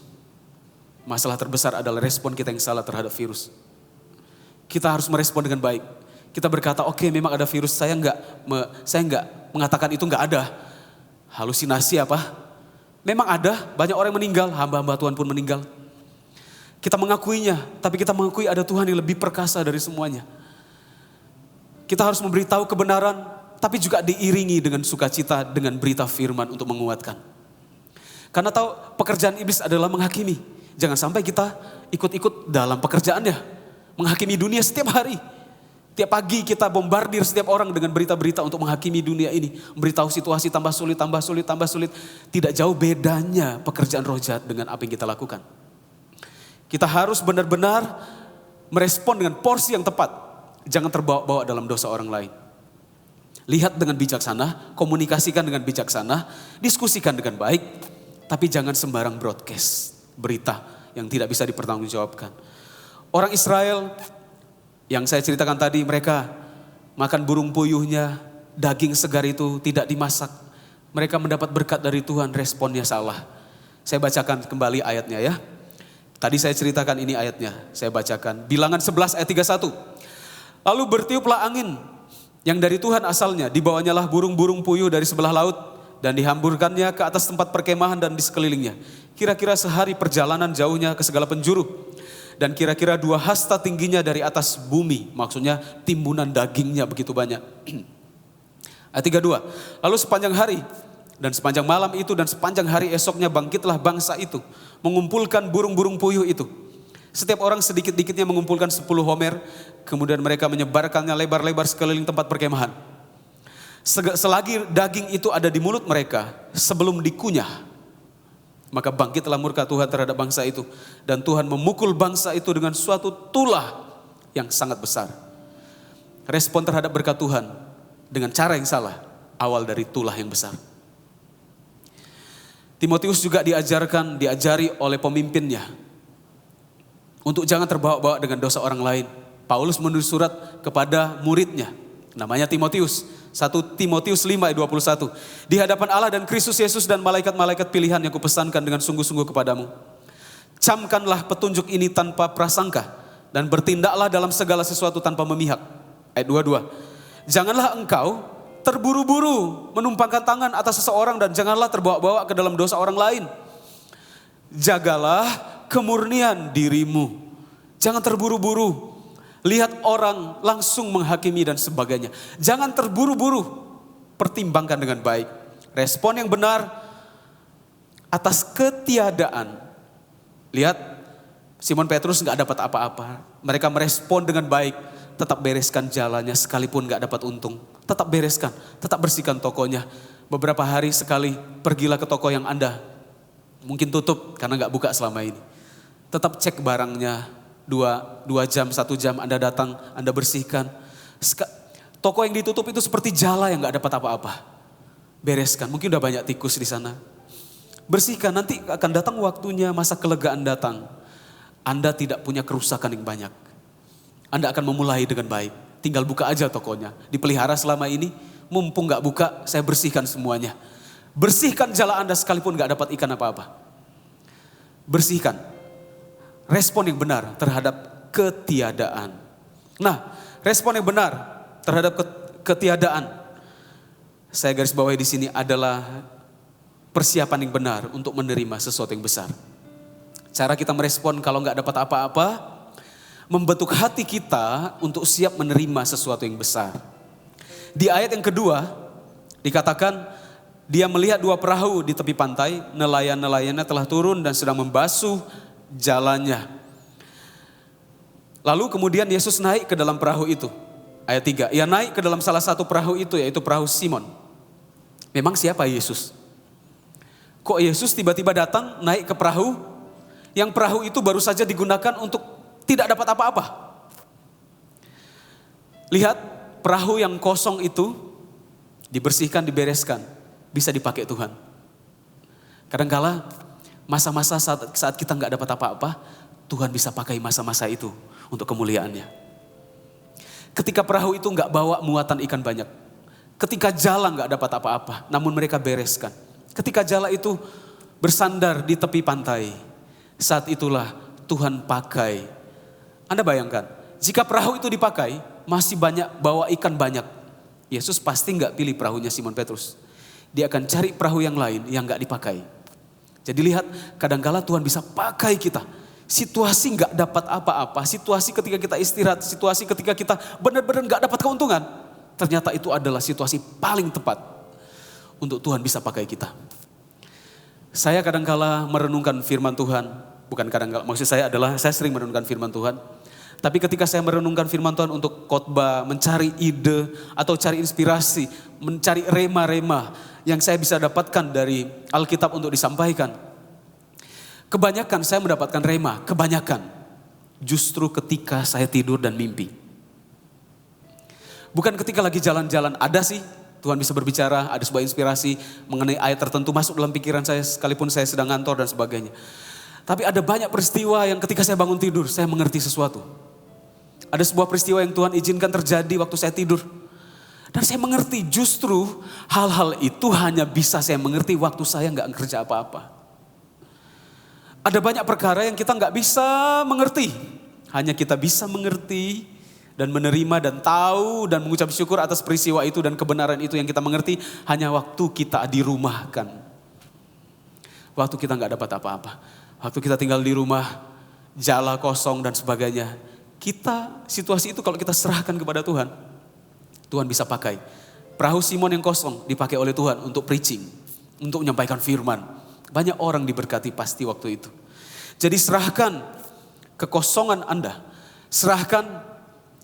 Masalah terbesar adalah respon kita yang salah terhadap virus. Kita harus merespon dengan baik. Kita berkata, oke, memang ada virus, saya enggak mengatakan itu enggak ada. Halusinasi apa? Memang ada, banyak orang yang meninggal, hamba-hamba Tuhan pun meninggal. Kita mengakuinya, tapi kita mengakui ada Tuhan yang lebih perkasa dari semuanya. Kita harus memberitahu kebenaran, tapi juga diiringi dengan sukacita, dengan berita firman untuk menguatkan. Karena tahu pekerjaan iblis adalah menghakimi. Jangan sampai kita ikut-ikut dalam pekerjaannya. Menghakimi dunia setiap hari. Tiap pagi kita bombardir setiap orang dengan berita-berita untuk menghakimi dunia ini. Memberitahu situasi tambah sulit, tambah sulit, tambah sulit. Tidak jauh bedanya pekerjaan roh jahat dengan apa yang kita lakukan. Kita harus benar-benar merespon dengan porsi yang tepat. Jangan terbawa-bawa dalam dosa orang lain. Lihat dengan bijaksana, komunikasikan dengan bijaksana, diskusikan dengan baik. Tapi jangan sembarang broadcast berita yang tidak bisa dipertanggungjawabkan. Orang Israel yang saya ceritakan tadi, mereka makan burung puyuhnya, daging segar itu tidak dimasak. Mereka mendapat berkat dari Tuhan, responnya salah. Saya bacakan kembali ayatnya ya. Tadi saya ceritakan ini ayatnya, saya bacakan. Bilangan 11 ayat 31. Lalu bertiuplah angin yang dari Tuhan asalnya, dibawanya lah burung-burung puyuh dari sebelah laut dan dihamburkannya ke atas tempat perkemahan dan di sekelilingnya. Kira-kira sehari perjalanan jauhnya ke segala penjuru. Dan kira-kira 2 hasta tingginya dari atas bumi. Maksudnya timbunan dagingnya begitu banyak. Ayat 32. Lalu sepanjang hari dan sepanjang malam itu dan sepanjang hari esoknya bangkitlah bangsa itu. Mengumpulkan burung-burung puyuh itu. Setiap orang sedikit-dikitnya mengumpulkan 10 homer. Kemudian mereka menyebarkannya lebar-lebar sekeliling tempat perkemahan. Selagi daging itu ada di mulut mereka sebelum dikunyah. Maka bangkitlah murka Tuhan terhadap bangsa itu. Dan Tuhan memukul bangsa itu dengan suatu tulah yang sangat besar. Respon terhadap berkat Tuhan dengan cara yang salah. Awal dari tulah yang besar. Timotius juga diajari oleh pemimpinnya. Untuk jangan terbawa-bawa dengan dosa orang lain. Paulus menulis surat kepada muridnya. Namanya Timotius. 1 Timotius 5 ayat 21. Di hadapan Allah dan Kristus Yesus dan malaikat-malaikat pilihan yang kupesankan dengan sungguh-sungguh kepadamu. Camkanlah petunjuk ini tanpa prasangka. Dan bertindaklah dalam segala sesuatu tanpa memihak. Ayat 22. Janganlah engkau terburu-buru menumpangkan tangan atas seseorang dan janganlah terbawa-bawa ke dalam dosa orang lain. Jagalah kemurnian dirimu. Jangan terburu-buru. Lihat orang langsung menghakimi dan sebagainya. Jangan terburu-buru. Pertimbangkan dengan baik. Respon yang benar atas ketiadaan. Lihat, Simon Petrus gak dapat apa-apa. Mereka merespon dengan baik. Tetap bereskan jalannya sekalipun gak dapat untung. Tetap bereskan, tetap bersihkan tokonya. Beberapa hari sekali pergilah ke toko yang Anda mungkin tutup karena gak buka selama ini. Tetap cek barangnya. 2 jam, 1 jam Anda datang, Anda bersihkan. Toko yang ditutup itu seperti jala yang gak dapat apa-apa. Bereskan, mungkin udah banyak tikus di sana. Bersihkan, nanti akan datang waktunya, masa kelegaan datang. Anda tidak punya kerusakan yang banyak. Anda akan memulai dengan baik. Tinggal buka aja tokonya. Dipelihara selama ini, mumpung gak buka, saya bersihkan semuanya. Bersihkan jala Anda sekalipun gak dapat ikan apa-apa. Bersihkan. Respon yang benar terhadap ketiadaan. Nah, respon yang benar terhadap ketiadaan. Saya garis bawahi di sini adalah persiapan yang benar untuk menerima sesuatu yang besar. Cara kita merespon kalau nggak dapat apa-apa, membentuk hati kita untuk siap menerima sesuatu yang besar. Di ayat yang kedua dikatakan dia melihat 2 perahu di tepi pantai, nelayan-nelayannya telah turun dan sedang membasuh jalannya. Lalu kemudian Yesus naik ke dalam perahu itu. Ayat 3. Ia naik ke dalam salah satu perahu itu, yaitu perahu Simon. Memang siapa Yesus? Kok Yesus tiba-tiba datang naik ke perahu? Yang perahu itu baru saja digunakan untuk tidak dapat apa-apa. Lihat, perahu yang kosong itu dibersihkan, dibereskan. Bisa dipakai Tuhan. Kadangkala Masa-masa saat kita nggak dapat apa-apa, Tuhan bisa pakai masa-masa itu untuk kemuliaannya. Ketika perahu itu nggak bawa muatan ikan banyak. Ketika jala nggak dapat apa-apa, namun mereka bereskan. Ketika jala itu bersandar di tepi pantai, saat itulah Tuhan pakai. Anda bayangkan, jika perahu itu dipakai, masih banyak bawa ikan banyak. Yesus pasti nggak pilih perahunya Simon Petrus. Dia akan cari perahu yang lain yang nggak dipakai. Jadi lihat, kadangkala Tuhan bisa pakai kita. Situasi nggak dapat apa-apa, situasi ketika kita istirahat, situasi ketika kita benar-benar nggak dapat keuntungan. Ternyata itu adalah situasi paling tepat untuk Tuhan bisa pakai kita. Saya kadangkala merenungkan firman Tuhan, bukan kadangkala, maksud saya adalah saya sering merenungkan firman Tuhan. Tapi ketika saya merenungkan firman Tuhan untuk khotbah, mencari ide atau cari inspirasi, mencari rema-rema yang saya bisa dapatkan dari Alkitab untuk disampaikan. Kebanyakan saya mendapatkan rema, kebanyakan justru ketika saya tidur dan mimpi. Bukan ketika lagi jalan-jalan, ada sih Tuhan bisa berbicara, ada sebuah inspirasi mengenai ayat tertentu masuk dalam pikiran saya sekalipun saya sedang ngantor dan sebagainya. Tapi ada banyak peristiwa yang ketika saya bangun tidur, saya mengerti sesuatu. Ada sebuah peristiwa yang Tuhan izinkan terjadi waktu saya tidur. Dan saya mengerti justru hal-hal itu hanya bisa saya mengerti waktu saya nggak kerja apa-apa. Ada banyak perkara yang kita nggak bisa mengerti. Hanya kita bisa mengerti dan menerima dan tahu dan mengucap syukur atas peristiwa itu dan kebenaran itu yang kita mengerti hanya waktu kita dirumahkan. Waktu kita nggak dapat apa-apa. Waktu kita tinggal di rumah, jala kosong dan sebagainya. Situasi itu kalau kita serahkan kepada Tuhan, Tuhan bisa pakai. Perahu Simon yang kosong dipakai oleh Tuhan untuk preaching, untuk menyampaikan firman. Banyak orang diberkati pasti waktu itu. Jadi serahkan kekosongan Anda, serahkan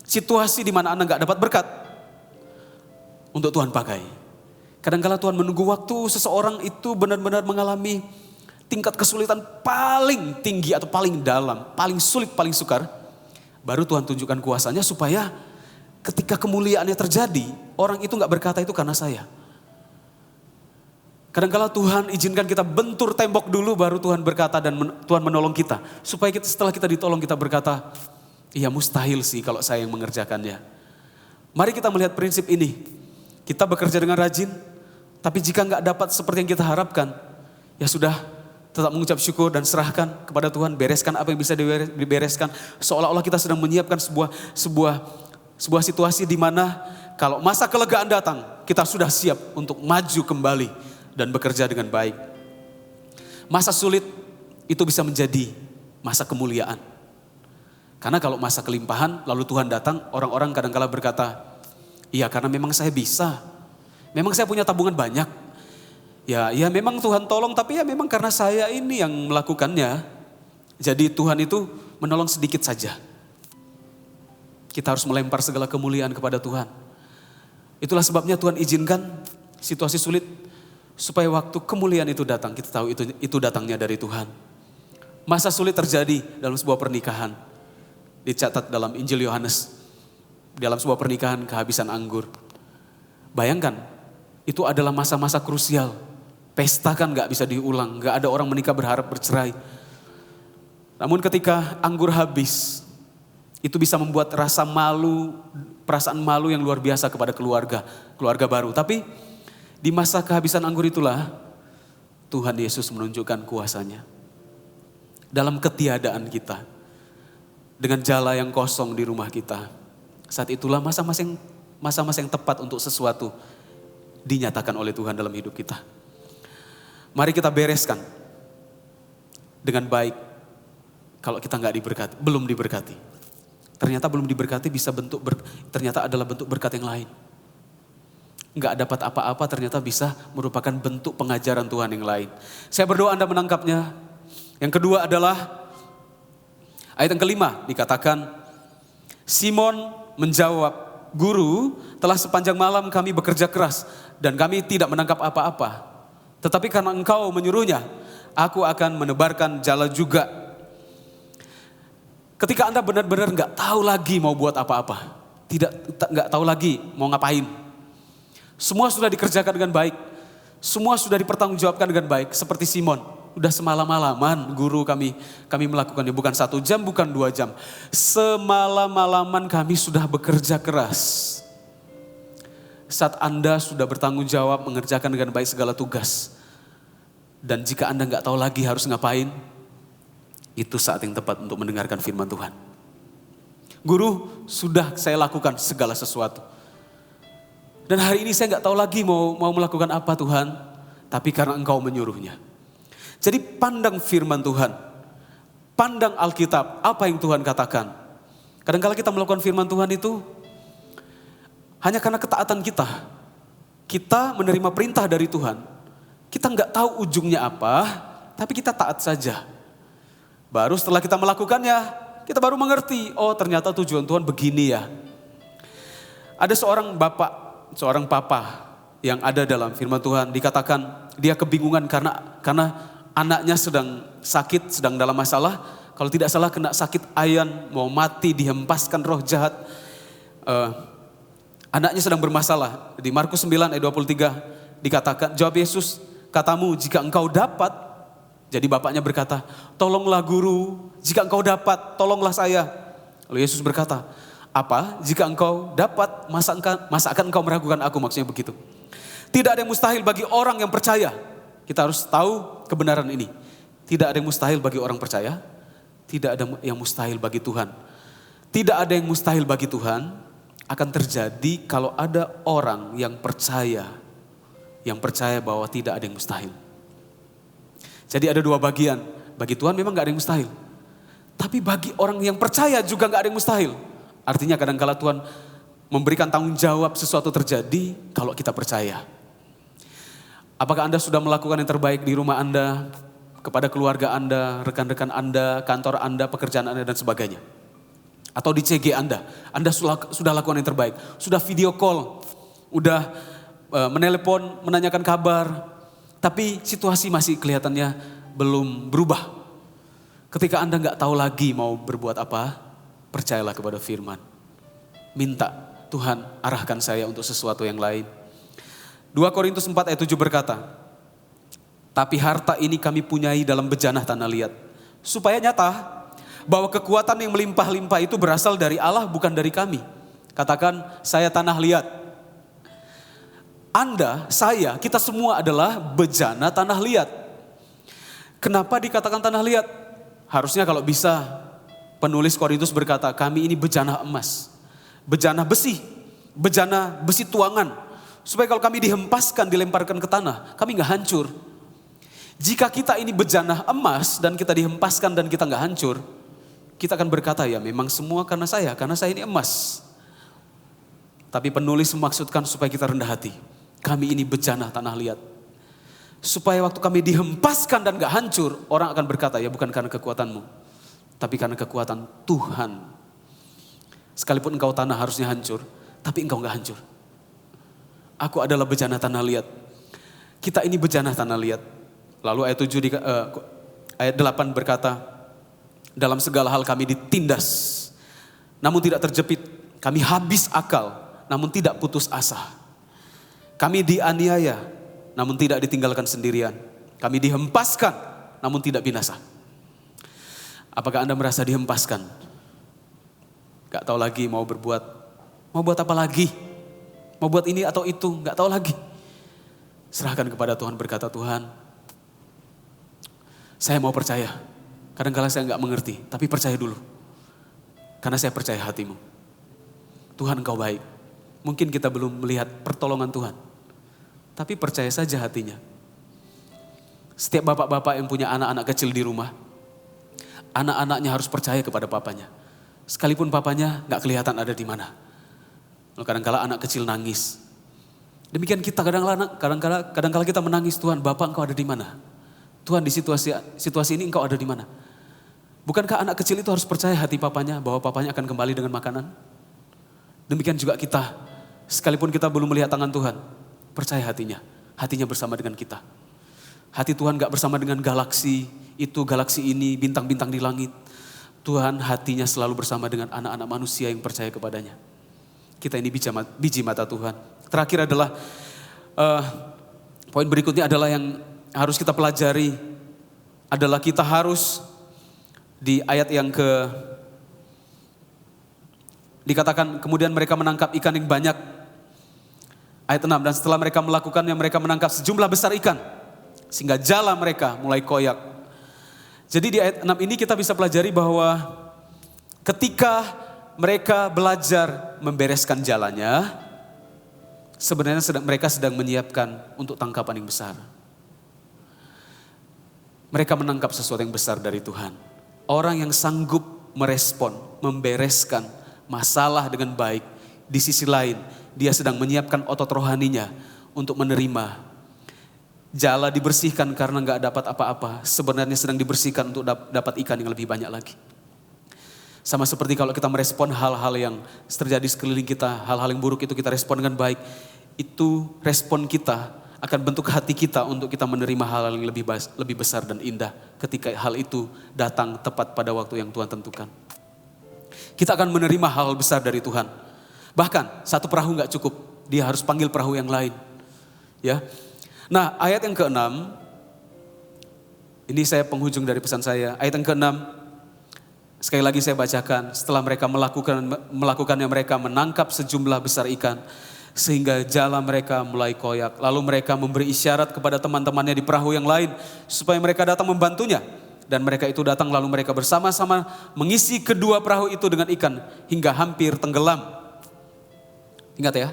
situasi di mana Anda nggak dapat berkat untuk Tuhan pakai. Kadang-kala Tuhan menunggu waktu seseorang itu benar-benar mengalami tingkat kesulitan paling tinggi atau paling dalam, paling sulit, paling sukar. Baru Tuhan tunjukkan kuasanya supaya ketika kemuliaannya terjadi, orang itu nggak berkata itu karena saya. Kadang-kala Tuhan izinkan kita bentur tembok dulu baru Tuhan berkata dan Tuhan menolong kita. Supaya setelah kita ditolong kita berkata, iya mustahil sih kalau saya yang mengerjakannya. Mari kita melihat prinsip ini. Kita bekerja dengan rajin, tapi jika nggak dapat seperti yang kita harapkan, ya sudah tetap mengucap syukur dan serahkan kepada Tuhan. Bereskan apa yang bisa dibereskan. Seolah-olah kita sedang menyiapkan sebuah situasi di mana kalau masa kelegaan datang, kita sudah siap untuk maju kembali dan bekerja dengan baik. Masa sulit itu bisa menjadi masa kemuliaan. Karena kalau masa kelimpahan lalu Tuhan datang, orang-orang kadang-kala berkata, iya karena memang saya bisa. Memang saya punya tabungan banyak. Ya memang Tuhan tolong tapi ya memang karena saya ini yang melakukannya. Jadi Tuhan itu menolong sedikit saja. Kita harus melempar segala kemuliaan kepada Tuhan. Itulah sebabnya Tuhan izinkan situasi sulit supaya waktu kemuliaan itu datang, kita tahu itu datangnya dari Tuhan. Masa sulit terjadi dalam sebuah pernikahan. Dicatat dalam Injil Yohanes. Dalam sebuah pernikahan kehabisan anggur. Bayangkan, itu adalah masa-masa krusial. Pesta kan gak bisa diulang, gak ada orang menikah berharap bercerai. Namun ketika anggur habis, itu bisa membuat rasa malu, perasaan malu yang luar biasa kepada keluarga baru. Tapi di masa kehabisan anggur itulah Tuhan Yesus menunjukkan kuasanya. Dalam ketiadaan kita, dengan jala yang kosong di rumah kita, saat itulah masa-masa yang tepat untuk sesuatu dinyatakan oleh Tuhan dalam hidup kita. Mari kita bereskan dengan baik. Kalau kita belum diberkati. Ternyata belum diberkati ternyata adalah bentuk berkat yang lain. Nggak dapat apa-apa ternyata bisa merupakan bentuk pengajaran Tuhan yang lain. Saya berdoa Anda menangkapnya. Yang kedua adalah ayat yang kelima dikatakan, Simon menjawab, Guru, telah sepanjang malam kami bekerja keras dan kami tidak menangkap apa-apa. Tetapi karena Engkau menyuruhnya, aku akan menebarkan jala juga. Ketika Anda benar-benar nggak tahu lagi mau buat apa-apa, nggak tahu lagi mau ngapain. Semua sudah dikerjakan dengan baik. Semua sudah dipertanggungjawabkan dengan baik. Seperti Simon. Udah semalam-malaman guru kami melakukannya. Bukan 1 jam, bukan 2 jam. Semalam-malaman kami sudah bekerja keras. Saat Anda sudah bertanggung jawab mengerjakan dengan baik segala tugas. Dan jika Anda nggak tahu lagi harus ngapain, itu saat yang tepat untuk mendengarkan firman Tuhan. Guru, sudah saya lakukan segala sesuatu. Dan hari ini saya nggak tahu lagi mau melakukan apa Tuhan. Tapi karena Engkau menyuruhnya. Jadi pandang firman Tuhan. Pandang Alkitab, apa yang Tuhan katakan. Kadang-kala kita melakukan firman Tuhan itu hanya karena ketaatan kita. Kita menerima perintah dari Tuhan. Kita nggak tahu ujungnya apa, tapi kita taat saja. Baru setelah kita melakukannya, kita baru mengerti, oh ternyata tujuan Tuhan begini ya. Ada seorang bapak, seorang papa yang ada dalam firman Tuhan, dikatakan dia kebingungan karena anaknya sedang sakit, sedang dalam masalah. Kalau tidak salah kena sakit ayan, mau mati, dihempaskan roh jahat. Anaknya sedang bermasalah. Di Markus 9 ayat 23 dikatakan, jawab Yesus, katamu jika engkau dapat. Jadi bapaknya berkata, tolonglah guru, jika engkau dapat, tolonglah saya. Lalu Yesus berkata, apa jika engkau dapat, masa akan engkau meragukan aku, maksudnya begitu. Tidak ada yang mustahil bagi orang yang percaya. Kita harus tahu kebenaran ini. Tidak ada yang mustahil bagi orang percaya. Tidak ada yang mustahil bagi Tuhan. Tidak ada yang mustahil bagi Tuhan akan terjadi kalau ada orang yang percaya bahwa tidak ada yang mustahil. Jadi ada 2 bagian. Bagi Tuhan memang gak ada yang mustahil. Tapi bagi orang yang percaya juga gak ada yang mustahil. Artinya kadang-kala Tuhan memberikan tanggung jawab sesuatu terjadi kalau kita percaya. Apakah Anda sudah melakukan yang terbaik di rumah Anda, kepada keluarga Anda, rekan-rekan Anda, kantor Anda, pekerjaan Anda dan sebagainya? Atau di CG Anda sudah lakukan yang terbaik, sudah video call, sudah menelepon, menanyakan kabar, tapi situasi masih kelihatannya belum berubah. Ketika Anda nggak tahu lagi mau berbuat apa, percayalah kepada firman. Minta, Tuhan arahkan saya untuk sesuatu yang lain. 2 Korintus 4 ayat 7 berkata, tapi harta ini kami punyai dalam bejana tanah liat, supaya nyata bahwa kekuatan yang melimpah-limpah itu berasal dari Allah, bukan dari kami. Katakan, saya tanah liat. Anda, saya, kita semua adalah bejana tanah liat. Kenapa dikatakan tanah liat? Harusnya kalau bisa, penulis Korintus berkata, kami ini bejana emas, bejana besi tuangan. Supaya kalau kami dihempaskan, dilemparkan ke tanah, kami gak hancur. Jika kita ini bejana emas dan kita dihempaskan dan kita gak hancur, kita akan berkata, ya memang semua karena saya ini emas. Tapi penulis memaksudkan supaya kita rendah hati. Kami ini bejana tanah liat. Supaya waktu kami dihempaskan dan gak hancur, orang akan berkata, ya bukan karena kekuatanmu, tapi karena kekuatan Tuhan. Sekalipun engkau tanah harusnya hancur, tapi engkau gak hancur. Aku adalah bejana tanah liat. Kita ini bejana tanah liat. Lalu ayat 8 berkata, dalam segala hal kami ditindas, namun tidak terjepit. Kami habis akal, namun tidak putus asa. Kami dianiaya, namun tidak ditinggalkan sendirian. Kami dihempaskan, namun tidak binasa. Apakah Anda merasa dihempaskan? Gak tahu lagi mau buat apa lagi? Mau buat ini atau itu, gak tahu lagi. Serahkan kepada Tuhan, berkata, Tuhan, saya mau percaya. Kadang-kadang saya gak mengerti, tapi percaya dulu. Karena saya percaya hatimu. Tuhan engkau baik. Mungkin kita belum melihat pertolongan Tuhan. Tapi percaya saja hatinya. Setiap bapak-bapak yang punya anak-anak kecil di rumah, anak-anaknya harus percaya kepada papanya. Sekalipun papanya gak kelihatan ada di mana. Kadang-kadang anak kecil nangis. Demikian kita kadang-kadang kita menangis, Tuhan, Bapak engkau ada di mana? Tuhan, di situasi ini engkau ada di mana? Bukankah anak kecil itu harus percaya hati papanya bahwa papanya akan kembali dengan makanan? Demikian juga kita, sekalipun kita belum melihat tangan Tuhan, percaya hatinya bersama dengan kita. Hati Tuhan gak bersama dengan galaksi itu, galaksi ini, bintang-bintang di langit. Tuhan hatinya selalu bersama dengan anak-anak manusia yang percaya kepadanya. Kita ini biji mata Tuhan. Terakhir adalah, poin berikutnya adalah yang harus kita pelajari adalah kita harus di ayat yang dikatakan kemudian mereka menangkap ikan yang banyak. Ayat 6, dan setelah mereka melakukannya mereka menangkap sejumlah besar ikan sehingga jala mereka mulai koyak. Jadi di ayat 6 ini kita bisa pelajari bahwa ketika mereka belajar membereskan jalannya, sebenarnya mereka sedang menyiapkan untuk tangkapan yang besar. Mereka menangkap sesuatu yang besar dari Tuhan. Orang yang sanggup merespon, membereskan masalah dengan baik, di sisi lain dia sedang menyiapkan otot rohaninya untuk menerima. Jala dibersihkan karena gak dapat apa-apa, sebenarnya sedang dibersihkan untuk dapat ikan yang lebih banyak lagi. Sama seperti kalau kita merespon hal-hal yang terjadi sekeliling kita, hal-hal yang buruk itu kita respon dengan baik, itu respon kita akan bentuk hati kita untuk kita menerima hal-hal yang lebih besar dan indah ketika hal itu datang tepat pada waktu yang Tuhan tentukan. Kita akan menerima hal besar dari Tuhan. Bahkan satu perahu gak cukup, dia harus panggil perahu yang lain. Ya. Nah, ayat yang ke-6, ini saya penghujung dari pesan saya. Ayat yang ke-6, sekali lagi saya bacakan. Setelah mereka melakukannya, mereka menangkap sejumlah besar ikan sehingga jala mereka mulai koyak. Lalu mereka memberi isyarat kepada teman-temannya di perahu yang lain supaya mereka datang membantunya. Dan mereka itu datang lalu mereka bersama-sama mengisi kedua perahu itu dengan ikan hingga hampir tenggelam. Ingat ya,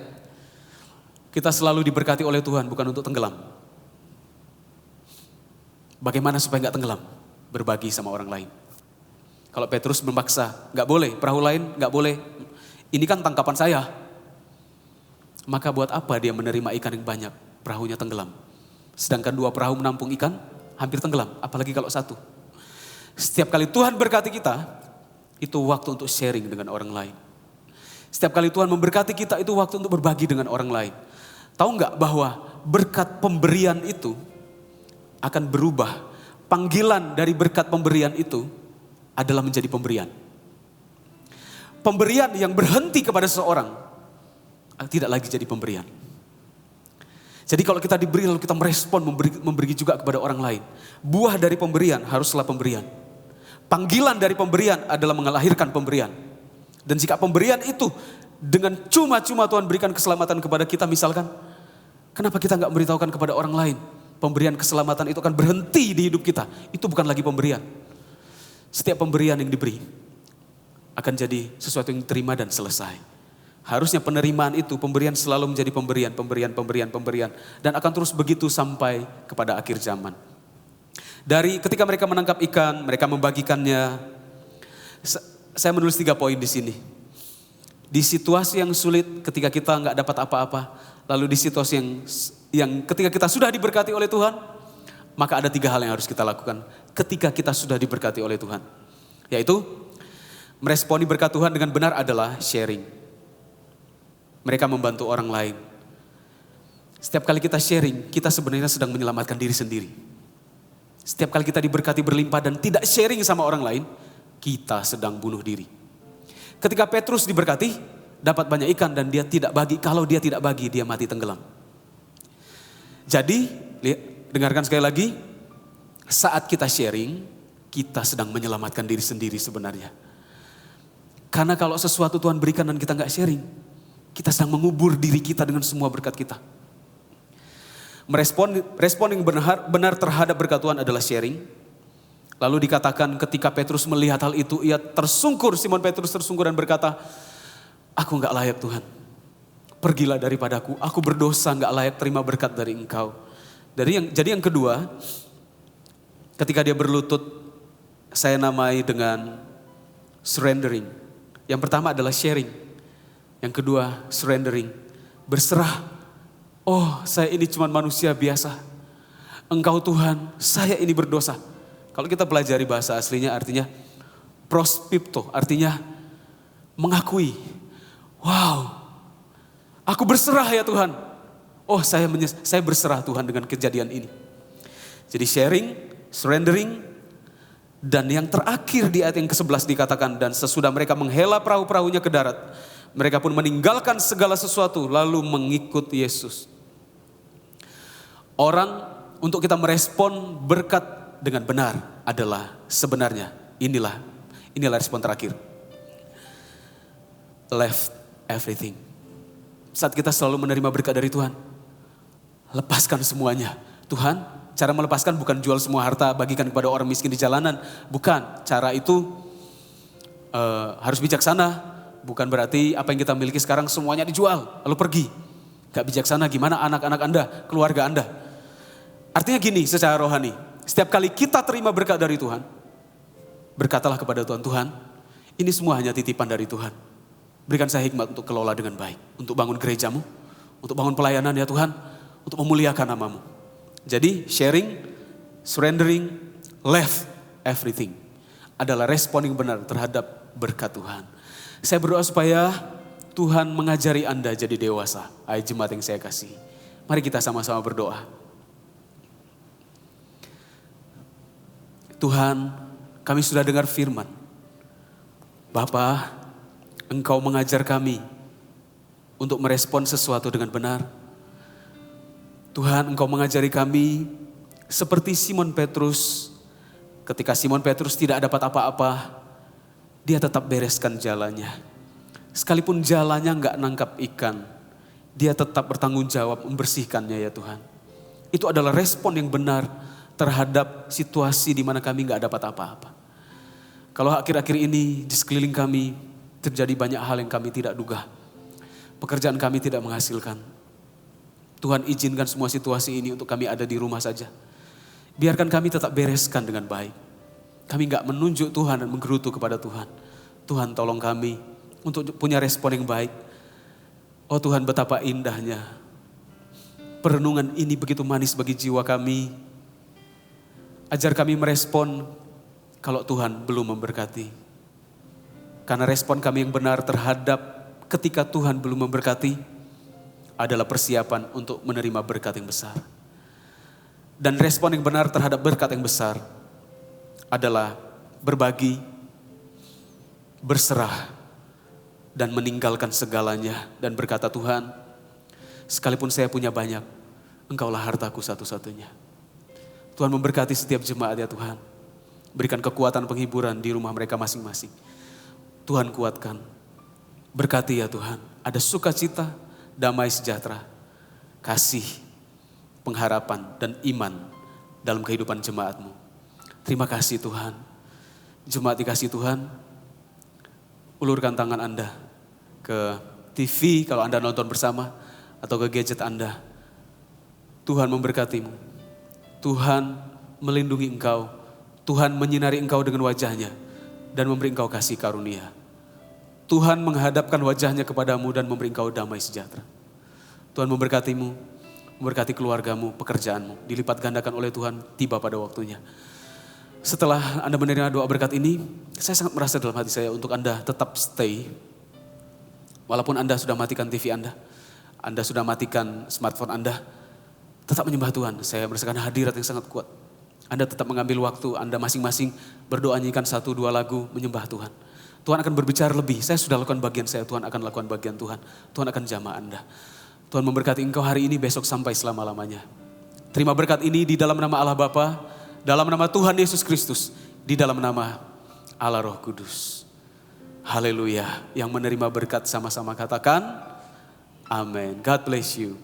kita selalu diberkati oleh Tuhan bukan untuk tenggelam. Bagaimana supaya gak tenggelam? Berbagi sama orang lain. Kalau Petrus memaksa, gak boleh, perahu lain gak boleh. Ini kan tangkapan saya. Maka buat apa dia menerima ikan yang banyak? Perahunya tenggelam. Sedangkan dua perahu menampung ikan, hampir tenggelam. Apalagi kalau satu. Setiap kali Tuhan berkati kita, itu waktu untuk sharing dengan orang lain. Setiap kali Tuhan memberkati kita, itu waktu untuk berbagi dengan orang lain. Tahu gak bahwa berkat pemberian itu akan berubah. Panggilan dari berkat pemberian itu adalah menjadi pemberian. Pemberian yang berhenti kepada seseorang tidak lagi jadi pemberian. Jadi kalau kita diberi lalu kita merespon, memberi juga kepada orang lain. Buah dari pemberian haruslah pemberian. Panggilan dari pemberian adalah melahirkan pemberian. Dan jika pemberian itu dengan cuma-cuma Tuhan berikan keselamatan kepada kita misalkan, kenapa kita gak memberitahukan kepada orang lain? Pemberian keselamatan itu akan berhenti di hidup kita. Itu bukan lagi pemberian. Setiap pemberian yang diberi akan jadi sesuatu yang diterima dan selesai. Harusnya penerimaan itu, pemberian selalu menjadi pemberian. Dan akan terus begitu sampai kepada akhir zaman. Dari ketika mereka menangkap ikan, mereka membagikannya. Saya menulis 3 poin di sini. Di situasi yang sulit ketika kita nggak dapat apa-apa. Lalu di situasi yang ketika kita sudah diberkati oleh Tuhan. Maka ada 3 hal yang harus kita lakukan ketika kita sudah diberkati oleh Tuhan. Yaitu meresponi berkat Tuhan dengan benar adalah sharing. Mereka membantu orang lain. Setiap kali kita sharing, kita sebenarnya sedang menyelamatkan diri sendiri. Setiap kali kita diberkati berlimpah dan tidak sharing sama orang lain, kita sedang bunuh diri. Ketika Petrus diberkati, dapat banyak ikan dan dia tidak bagi. Kalau dia tidak bagi, dia mati tenggelam. Jadi, dengarkan sekali lagi, saat kita sharing, kita sedang menyelamatkan diri sendiri sebenarnya. Karena kalau sesuatu Tuhan berikan dan kita gak sharing, kita sedang mengubur diri kita dengan semua berkat kita. Respon yang benar terhadap berkat Tuhan adalah sharing. Lalu dikatakan ketika Petrus melihat hal itu, ia tersungkur, Simon Petrus tersungkur dan berkata, aku gak layak Tuhan. Pergilah daripadaku, aku berdosa gak layak terima berkat dari Engkau. Jadi yang kedua, ketika dia berlutut, saya namai dengan surrendering. Yang pertama adalah sharing. Yang kedua surrendering, berserah. Oh, saya ini cuma manusia biasa. Engkau Tuhan, saya ini berdosa. Kalau kita pelajari bahasa aslinya artinya prospipto, artinya mengakui. Wow, aku berserah ya Tuhan. Oh, saya berserah Tuhan dengan kejadian ini. Jadi sharing, surrendering, dan yang terakhir di ayat yang ke-11 dikatakan, dan sesudah mereka menghela perahu-perahunya ke darat, mereka pun meninggalkan segala sesuatu lalu mengikut Yesus. Orang untuk kita merespon berkat dengan benar adalah sebenarnya. Inilah respon terakhir. Left everything. Saat kita selalu menerima berkat dari Tuhan, lepaskan semuanya. Tuhan, cara melepaskan bukan jual semua harta, bagikan kepada orang miskin di jalanan. Bukan, cara itu harus bijaksana. Bukan berarti apa yang kita miliki sekarang semuanya dijual, lalu pergi. Gak bijaksana, gimana anak-anak Anda, keluarga Anda. Artinya gini secara rohani, setiap kali kita terima berkat dari Tuhan, berkatalah kepada Tuhan, Tuhan, ini semua hanya titipan dari Tuhan. Berikan saya hikmat untuk kelola dengan baik. Untuk bangun gerejamu, untuk bangun pelayanan ya Tuhan, untuk memuliakan namamu. Jadi sharing, surrendering, left everything adalah respon yang benar terhadap berkat Tuhan. Saya berdoa supaya Tuhan mengajari Anda jadi dewasa. Hai jemaat yang saya kasih. Mari kita sama-sama berdoa. Tuhan, kami sudah dengar firman. Bapa, Engkau mengajar kami untuk merespon sesuatu dengan benar. Tuhan, Engkau mengajari kami seperti Simon Petrus. Ketika Simon Petrus tidak dapat apa-apa, dia tetap bereskan jalannya. Sekalipun jalannya enggak nangkap ikan, dia tetap bertanggung jawab membersihkannya ya Tuhan. Itu adalah respon yang benar terhadap situasi di mana kami enggak dapat apa-apa. Kalau akhir-akhir ini di sekeliling kami terjadi banyak hal yang kami tidak duga. Pekerjaan kami tidak menghasilkan. Tuhan izinkan semua situasi ini untuk kami ada di rumah saja. Biarkan kami tetap bereskan dengan baik. Kami enggak menunjuk Tuhan dan menggerutu kepada Tuhan. Tuhan tolong kami untuk punya respon yang baik. Oh Tuhan, betapa indahnya. Perenungan ini begitu manis bagi jiwa kami. Ajar kami merespon kalau Tuhan belum memberkati. Karena respon kami yang benar terhadap ketika Tuhan belum memberkati adalah persiapan untuk menerima berkat yang besar. Dan respon yang benar terhadap berkat yang besar adalah berbagi, berserah, dan meninggalkan segalanya. Dan berkata, Tuhan, sekalipun saya punya banyak, Engkaulah hartaku satu-satunya. Tuhan memberkati setiap jemaat ya Tuhan. Berikan kekuatan penghiburan di rumah mereka masing-masing. Tuhan kuatkan, berkati ya Tuhan, ada sukacita, damai sejahtera, kasih, pengharapan dan iman dalam kehidupan jemaat-Mu. Terima kasih Tuhan, jemaat dikasih Tuhan, ulurkan tangan Anda ke TV kalau Anda nonton bersama atau ke gadget Anda. Tuhan memberkatimu, Tuhan melindungi engkau, Tuhan menyinari engkau dengan wajahnya dan memberi engkau kasih karunia. Tuhan menghadapkan wajahnya kepadamu dan memberi engkau damai sejahtera. Tuhan memberkatimu, memberkati keluargamu, pekerjaanmu, dilipat gandakan oleh Tuhan tiba pada waktunya. Setelah Anda menerima doa berkat ini, saya sangat merasa dalam hati saya untuk Anda tetap stay. Walaupun Anda sudah matikan TV Anda sudah matikan smartphone Anda, tetap menyembah Tuhan. Saya merasakan hadirat yang sangat kuat. Anda tetap mengambil waktu, Anda masing-masing berdoa nyanyikan 1-2 lagu menyembah Tuhan. Tuhan akan berbicara lebih, saya sudah lakukan bagian saya, Tuhan akan lakukan bagian Tuhan. Tuhan akan jamah Anda. Tuhan memberkati engkau hari ini, besok sampai selama-lamanya. Terima berkat ini di dalam nama Allah Bapa, dalam nama Tuhan Yesus Kristus, di dalam nama Allah Roh Kudus. Haleluya. Yang menerima berkat sama-sama katakan, amin. God bless you.